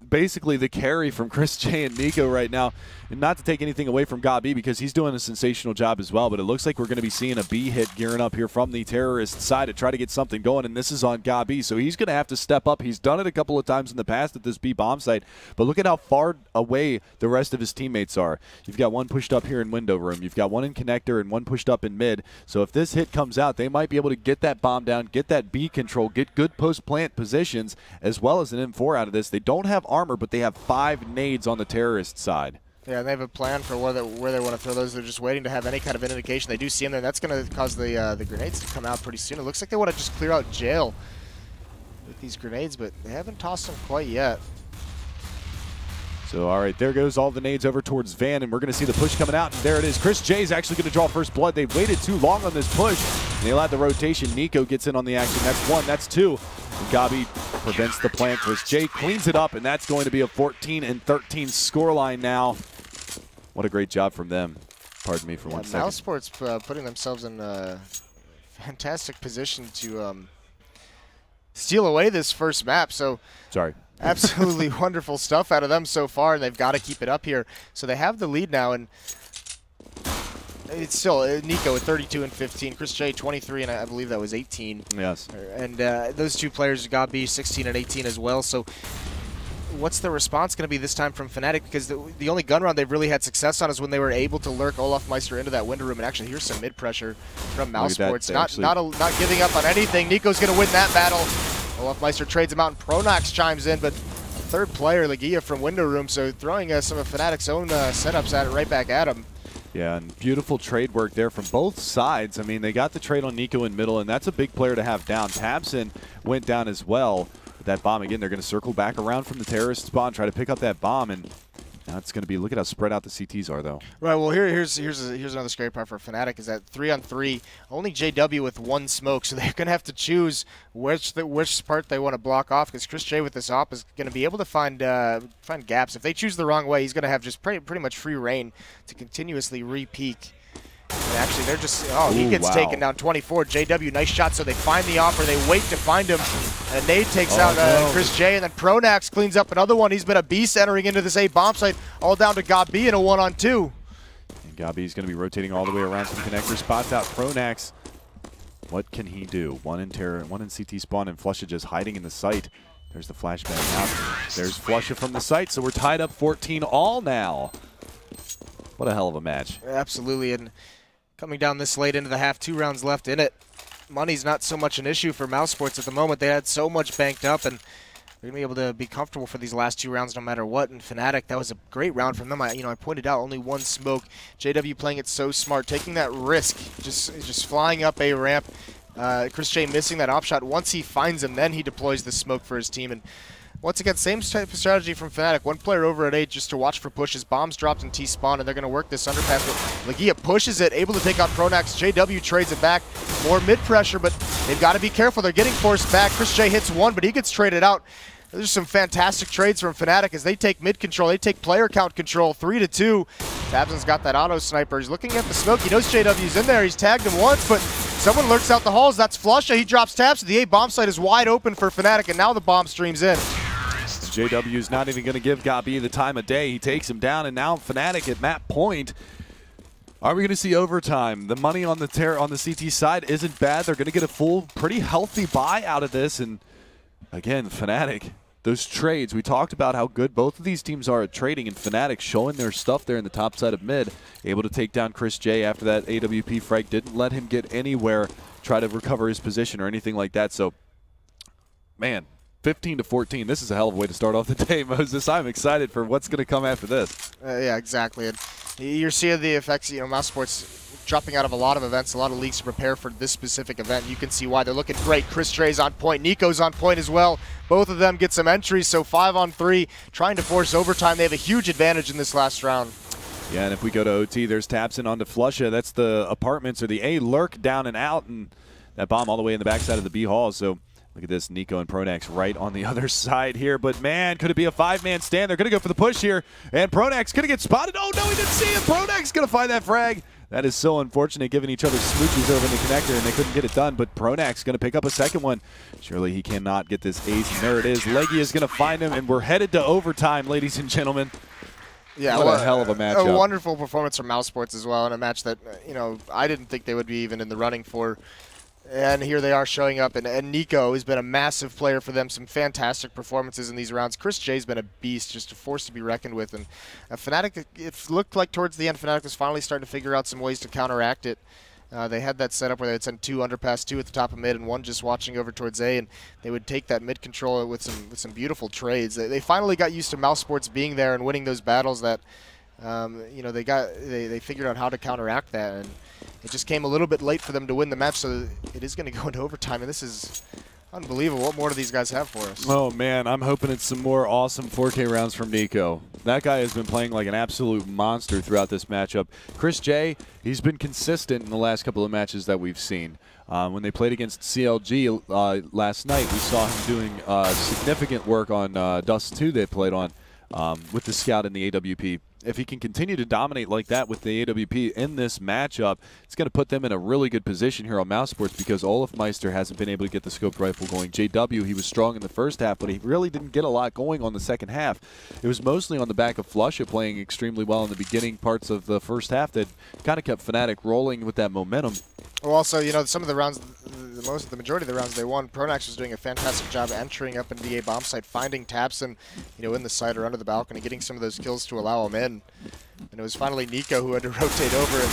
basically the carry from Chris J and Nico right now. And not to take anything away from Gabi because he's doing a sensational job as well, but it looks like we're going to be seeing a B hit gearing up here from the terrorist side to try to get something going, and this is on Gabi, so he's going to have to step up. He's done it a couple of times in the past at this B bomb site, but look at how far away the rest of his teammates are. You've got one pushed up here in window room, you've got one in connector and one pushed up in mid, so if this hit comes out, they might be able to get that bomb down, get that B control, get good post-plant positions, as well as an M4 out of this. They don't have armor, but they have 5 nades on the terrorist side. Yeah, and they have a plan for where they want to throw those. They're just waiting to have any kind of indication. They do see him there. That's going to cause the grenades to come out pretty soon. It looks like they want to just clear out jail with these grenades, but they haven't tossed them quite yet. So, all right, there goes all the nades over towards Van, and we're going to see the push coming out. And there it is. Chris J is actually going to draw first blood. They've waited too long on this push, and they allowed the rotation. Nico gets in on the action. That's 1. That's 2. And Gabi prevents the plant. Chris J cleans it up, and that's going to be a 14 and 13 scoreline now. What a great job from them. Pardon me for 1 second. mouseesports putting themselves in a fantastic position to steal away this first map. So sorry. Absolutely wonderful stuff out of them so far, and they've got to keep it up here. So they have the lead now, and it's still Nico at 32 and 15, Chris J 23, and I believe that was 18. Yes. And those 2 players got to be 16 and 18 as well. So what's the response going to be this time from Fnatic? Because the only gun round they've really had success on is when they were able to lurk Olaf Meister into that window room. And actually, here's some mid pressure from mouseesports. Not giving up on anything. Nico's going to win that battle. Olaf Meister trades him out, and Pronax chimes in, but a 3rd player, Legia from window room, so throwing some of Fnatic's own setups at it right back at him. Yeah, and beautiful trade work there from both sides. I mean, they got the trade on Nico in middle, and that's a big player to have down. Tapson went down as well. With that bomb again, they're going to circle back around from the terrorist spawn, try to pick up that bomb, and now it's going to be, look at how spread out the CTs are, though. Right, well, here's another scary part for Fnatic is that 3-on-3, only JW with 1 smoke, so they're going to have to choose which part they want to block off, because Chris J with this op is going to be able to find gaps. If they choose the wrong way, he's going to have just pretty much free reign to continuously re-peek. And actually, they're just, he gets taken down 24. JW, nice shot, so they find the offer. They wait to find him. And a nade takes out Chris J, and then Pronax cleans up another one. He's been a beast entering into this A bomb site, all down to Gabi in a 1-on-2. And Gabi's going to be rotating all the way around some connector spots out. Pronax, what can he do? 1 in terror, 1 in CT spawn, and Flusha just hiding in the site. There's the flashbang out. There's Flusha from the site, so we're tied up 14 all now. What a hell of a match. Absolutely, and coming down this late into the half, 2 rounds left in it. Money's not so much an issue for mouseesports at the moment. They had so much banked up, and they're going to be able to be comfortable for these last 2 rounds no matter what. And Fnatic, that was a great round from them. I pointed out only 1 smoke. JW playing it so smart, taking that risk, just flying up a ramp. Chris J missing that op shot. Once he finds him, then he deploys the smoke for his team. And once again, same type of strategy from Fnatic. 1 player over at A just to watch for pushes. Bombs dropped in T-spawn, and they're going to work this underpass. But Legia pushes it, able to take out Pronax. JW trades it back. More mid-pressure, but they've got to be careful. They're getting forced back. Chris J hits 1, but he gets traded out. There's some fantastic trades from Fnatic as they take mid control. They take player count control, 3-2. tabseN's got that auto sniper. He's looking at the smoke. He knows JW's in there. He's tagged him once, but someone lurks out the halls. That's flusha. He drops tabseN. The A bomb site is wide open for Fnatic, and now the bomb streams in. JW's not even going to give Gabi the time of day. He takes him down, and now Fnatic at that point. Are we going to see overtime? The money on the CT side isn't bad. They're going to get a full, pretty healthy buy out of this. And again, Fnatic, those trades, we talked about how good both of these teams are at trading, and Fnatic showing their stuff there in the top side of mid, able to take down Chris J after that AWP frag. Didn't let him get anywhere, try to recover his position or anything like that. So, man, 15-14. This is a hell of a way to start off the day, Moses. I'm excited for what's going to come after this. Yeah, exactly. And you're seeing the effects, mouseesports dropping out of a lot of events, a lot of leagues to prepare for this specific event. You can see why they're looking great. Chris Dre's on point. Nico's on point as well. Both of them get some entries, so 5-on-3, trying to force overtime. They have a huge advantage in this last round. Yeah, and if we go to OT, there's tabseN onto flusha. That's the apartments or the A lurk down and out, and that bomb all the way in the backside of the B hall. So look at this, Nico and Pronax right on the other side here. But, man, could it be a 5-man stand? They're going to go for the push here. And Pronax going to get spotted. Oh, no, he didn't see it. Pronax going to find that frag. That is so unfortunate, giving each other smooches over in the connector, and they couldn't get it done. But Pronax going to pick up a second one. Surely he cannot get this ace. And there it is. Legia is going to find him, and we're headed to overtime, ladies and gentlemen. Yeah, what a hell of a matchup. A wonderful performance from mouseesports as well, in a match that, I didn't think they would be even in the running for. And here they are showing up, and Nico has been a massive player for them. Some fantastic performances in these rounds. Chris J's been a beast, just a force to be reckoned with. And Fnatic, it looked like towards the end, Fnatic was finally starting to figure out some ways to counteract it. They had that setup where they would send 2 underpass, 2 at the top of mid, and 1 just watching over towards A, and they would take that mid control with some beautiful trades. They finally got used to mouseesports being there and winning those battles that, they figured out how to counteract that. And it just came a little bit late for them to win the match, so it is going to go into overtime, and this is unbelievable. What more do these guys have for us? Oh, man, I'm hoping it's some more awesome 4K rounds from Nico. That guy has been playing like an absolute monster throughout this matchup. Chris J, he's been consistent in the last couple of matches that we've seen. When they played against CLG last night, we saw him doing significant work on Dust 2 they played on with the Scout and the AWP. If he can continue to dominate like that with the AWP in this matchup, it's going to put them in a really good position here on mouseesports, because olofmeister hasn't been able to get the scoped rifle going. JW, he was strong in the first half, but he really didn't get a lot going on the second half. It was mostly on the back of flusha playing extremely well in the beginning parts of the first half that kind of kept Fnatic rolling with that momentum. Well, also, some of the rounds, the majority of the rounds they won, Pronax was doing a fantastic job entering up into the A bomb site, finding tabseN, in the site or under the balcony, getting some of those kills to allow him in. And it was finally Nico who had to rotate over and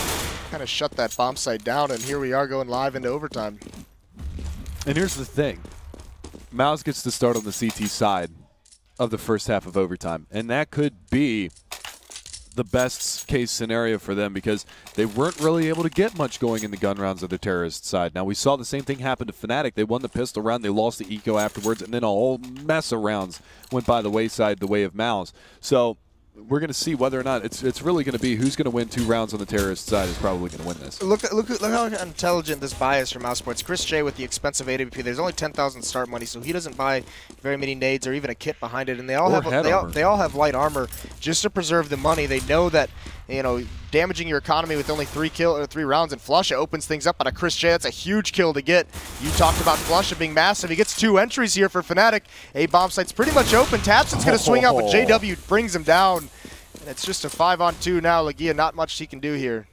kind of shut that bomb site down, and here we are going live into overtime. And here's the thing. Mouse gets to start on the CT side of the first half of overtime, and that could be the best case scenario for them, because they weren't really able to get much going in the gun rounds of the terrorist side. Now, we saw the same thing happen to Fnatic. They won the pistol round, they lost the eco afterwards, and then a whole mess of rounds went by the wayside the way of Mouse. So we're going to see whether or not it's really going to be who's going to win 2 rounds on the terrorist side is probably going to win this. Look how intelligent this buy is from mouseesports. Chris J with the expensive AWP. There's only 10,000 start money, so he doesn't buy very many nades or even a kit behind it. And they all have light armor just to preserve the money. They know that damaging your economy with only 3 rounds and flusha opens things up. But a Chris J, that's a huge kill to get. You talked about flusha being massive. He gets 2 entries here for Fnatic. A bomb site's pretty much open. tabseN's going to swing out, but JW brings him down. And it's just a 5-on-2 now. Legia, not much he can do here.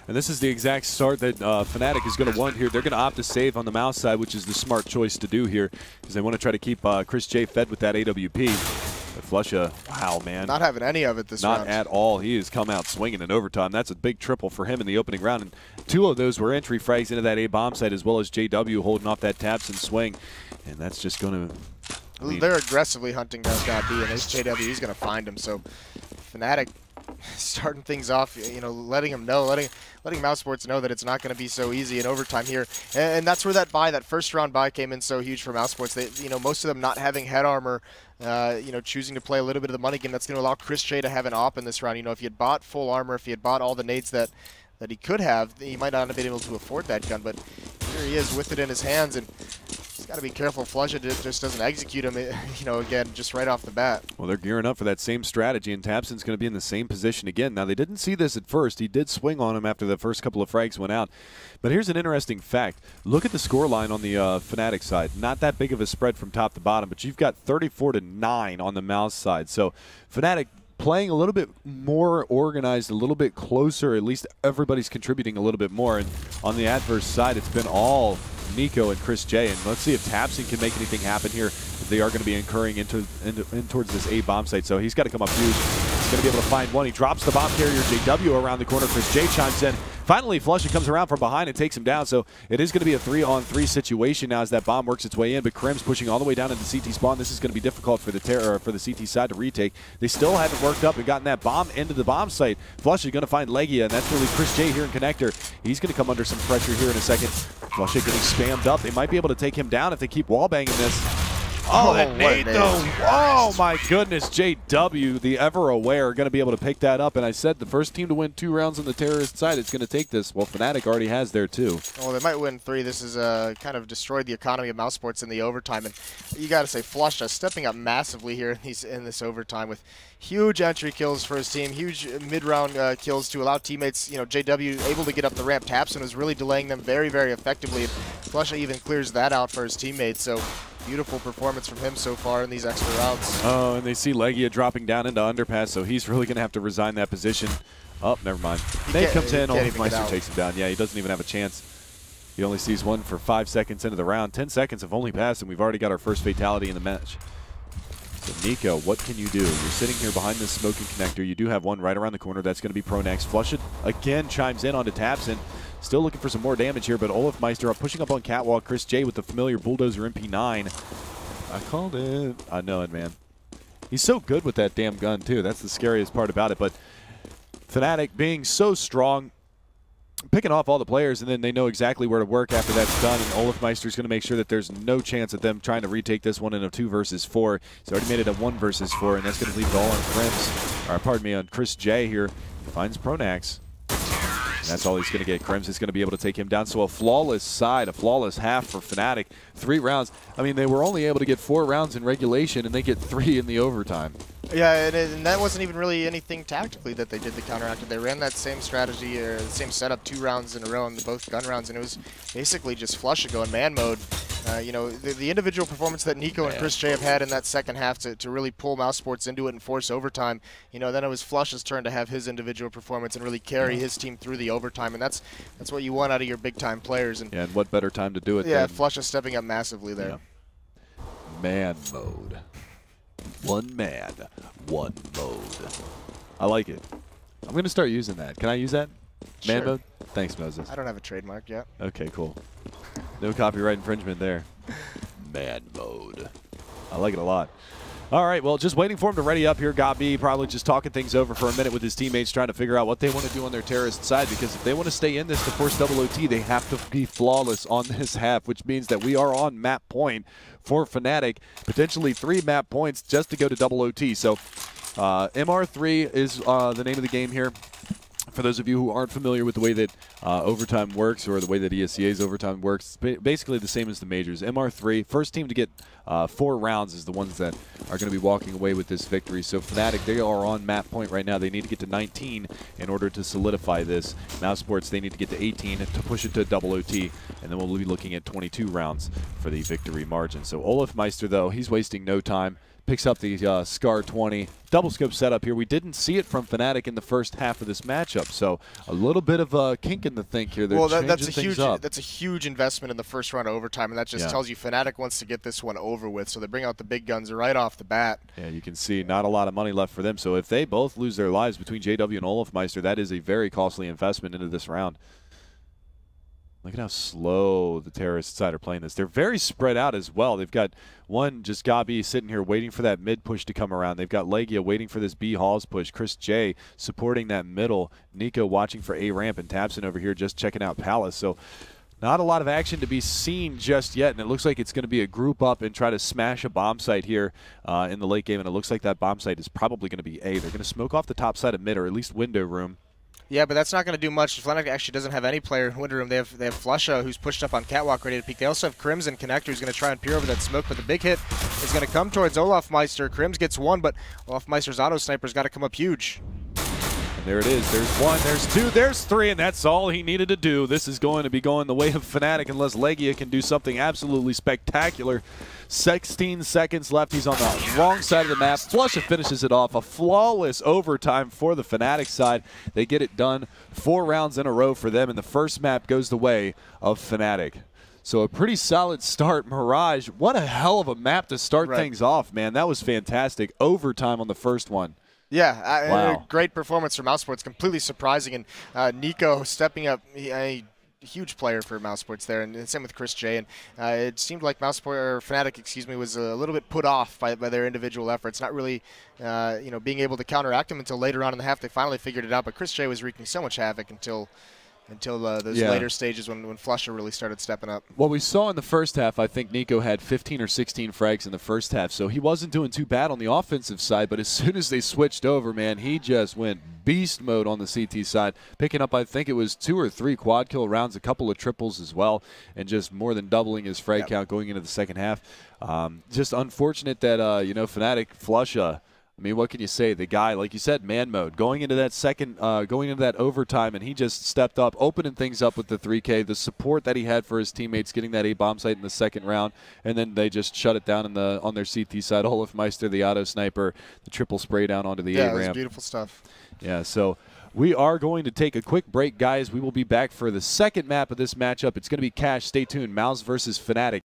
And this is the exact start that Fnatic is going to want here. They're going to opt to save on the mouse side, which is the smart choice to do here, because they want to try to keep Chris J fed with that AWP. But flusha, wow, man. Not having any of it this round. Not at all. He has come out swinging in overtime. That's a big triple for him in the opening round. And 2 of those were entry frags into that A bomb site, as well as JW holding off that tabseN swing. And that's just going to They're aggressively hunting down God B, and this JW, he's going to find him. So Fnatic starting things off, you know, letting mouseesports know that it's not going to be so easy in overtime here. And that's where that first round buy came in so huge for mouseesports. They, you know, most of them not having head armor, you know, choosing to play a little bit of the money game. That's going to allow Chris J to have an op in this round. You know, if he had bought full armor, if he had bought all the nades that he could have, he might not have been able to afford that gun. But here he is with it in his hands, and he's got to be careful Flusha just doesn't execute him, you know, again, just right off the bat. Well, they're gearing up for that same strategy, and tabseN's going to be in the same position again. Now, they didn't see this at first. He did swing on him after the first couple of frags went out. But here's an interesting fact. Look at the score line on the Fnatic side. Not that big of a spread from top to bottom, but you've got 34-9 on the mouse side. So Fnatic playing a little bit more organized, a little bit closer. At least everybody's contributing a little bit more. And on the adverse side, it's been all Nico and Chris J. And let's see if tabseN can make anything happen here. They are going to be incurring in towards this A bomb site. So he's got to come up huge. He's going to be able to find one. He drops the bomb carrier JW around the corner. Chris J chimes in. Finally, Flusha comes around from behind and takes him down. So it is going to be a 3-on-3 situation now as that bomb works its way in. But Krim's pushing all the way down into CT spawn. This is going to be difficult for the CT side to retake. They still haven't worked up and gotten that bomb into the bomb site. Flusha is going to find ESEA, and that's really Chris J here in connector. He's going to come under some pressure here in a second. Flusha getting spammed up. They might be able to take him down if they keep wallbanging this. Oh, that nade though. Oh my goodness. JW, the ever aware, going to be able to pick that up. And I said the first team to win 2 rounds on the terrorist side is going to take this. Well, Fnatic already has there too. Well, they might win 3. This is kind of destroyed the economy of mouseesports in the overtime. And you got to say, Flusha stepping up massively here in this overtime with huge entry kills for his team, huge mid-round kills to allow teammates, you know, JW able to get up the ramp. tabseN was really delaying them very, very effectively. And Flusha even clears that out for his teammates. So beautiful performance from him so far in these extra rounds. Oh, and they see ESEA dropping down into underpass, so he's really going to have to resign that position. Oh, never mind. Nate comes in, Meister takes him down. Yeah, he doesn't even have a chance. He only sees one for 5 seconds into the round. 10 seconds have only passed, and we've already got our first fatality in the match. So Nico, what can you do? You're sitting here behind this smoking connector. You do have one right around the corner. That's going to be Pronax. Flusha again chimes in onto tabseN. Still looking for some more damage here, but Meister pushing up on Catwalk. Chris J with the familiar Bulldozer MP9. I called it. I know it, man. He's so good with that damn gun, too. That's the scariest part about it. But Fnatic being so strong, picking off all the players, and then they know exactly where to work after that's done. And Meister's going to make sure that there's no chance at them trying to retake this one in a 2 versus 4. He's already made it a 1 versus 4, and that's going to leave it all on Krims. Or pardon me, on Chris J here. Finds Pronax. And that's all he's going to get. Krims is going to be able to take him down. So a flawless side, a flawless half for Fnatic. 3 rounds. I mean, they were only able to get 4 rounds in regulation, and they get 3 in the overtime. Yeah, and that wasn't even really anything tactically that they did the counteract. They ran that same strategy, or the same setup 2 rounds in a row in both gun rounds, and it was basically just Flusha going man mode. You know, the individual performance that Nico and Chris J have had in that second half to really pull mouseesports into it and force overtime, you know, then it was Flusha's turn to have his individual performance and really carry his team through the overtime, and that's what you want out of your big-time players. And yeah, and what better time to do it than Flusha stepping up massively there. Yeah. Man mode. 1 man, 1 mode. I like it. I'm going to start using that. Can I use that? Man Sure. mode? Thanks, Moses. I don't have a trademark yet. Okay, cool. No copyright infringement there. Man mode. I like it a lot. All right, well, just waiting for him to ready up here. Gabi probably just talking things over for a minute with his teammates, trying to figure out what they want to do on their terrorist side, because if they want to stay in this to force double OT, they have to be flawless on this half, which means that we are on map point for Fnatic, potentially 3 map points just to go to double OT. So MR3 is the name of the game here. For those of you who aren't familiar with the way that overtime works, or the way that ESEA's overtime works, it's basically the same as the majors. MR3, first team to get 4 rounds is the ones that are going to be walking away with this victory. So Fnatic, they are on map point right now. They need to get to 19 in order to solidify this. mouseesports, they need to get to 18 to push it to double OT, and then we'll be looking at 22 rounds for the victory margin. So Meister, though, he's wasting no time. Picks up the Scar 20. Double scope setup here. We didn't see it from Fnatic in the first half of this matchup, so a little bit of a kink in the think here. They're that's a huge investment in the first round of overtime, and that just tells you Fnatic wants to get this one over with, so they bring out the big guns right off the bat. Yeah, you can see not a lot of money left for them, so if they both lose their lives between JW and Meister, that is a very costly investment into this round. Look at how slow the terrorist side are playing this. They're very spread out as well. They've got one, just Gabi, sitting here waiting for that mid push to come around. They've got Legia waiting for this B Halls push. Chris J supporting that middle. Nico watching for A ramp, and Tabson over here just checking out Palace. So not a lot of action to be seen just yet, and it looks like it's going to be a group up and try to smash a bomb site here in the late game, and it looks like that bomb site is probably going to be A. They're going to smoke off the top side of mid, or at least window room. Yeah, but that's not going to do much. Fnatic actually doesn't have any player in window room. They have Flusha, who's pushed up on Catwalk, ready to peek. They also have Crimson Connector, who's going to try and peer over that smoke, but the big hit is going to come towards Olafmeister. Crims gets one, but Olafmeister's auto sniper's got to come up huge. There it is. There's one, there's two, there's three, and that's all he needed to do. This is going to be going the way of Fnatic unless Legia can do something absolutely spectacular. 16 seconds left. He's on the wrong side of the map. Flusha finishes it off. A flawless overtime for the Fnatic side. They get it done 4 rounds in a row for them, and the first map goes the way of Fnatic. So a pretty solid start. Mirage, what a hell of a map to start things off, man. That was fantastic. Overtime on the first one. Yeah, wow. A great performance from mouseesports. Completely surprising, and Nico stepping up. A huge player for mouseesports there, and same with Chris J. And it seemed like Fnatic, excuse me, was a little bit put off by their individual efforts. Not really, being able to counteract them until later on in the half. They finally figured it out, but Chris J was wreaking so much havoc until those later stages when Flusha really started stepping up. Well, we saw in the first half, I think Nico had 15 or 16 frags in the first half, so he wasn't doing too bad on the offensive side, but as soon as they switched over, man, he just went beast mode on the CT side, picking up, I think it was 2 or 3 quad kill rounds, a couple of triples as well, and just more than doubling his frag count going into the second half. Just unfortunate that, Fnatic, Flusha, I mean, what can you say? The guy, like you said, man mode, going into that overtime, and he just stepped up, opening things up with the 3K, the support that he had for his teammates, getting that A bomb site in the second round, and then they just shut it down on their CT side. Olafmeister, the auto sniper, the triple spray down onto the A ramp. Yeah, beautiful stuff. Yeah, so we are going to take a quick break, guys. We will be back for the second map of this matchup. It's going to be Cash. Stay tuned. Mouse versus Fnatic.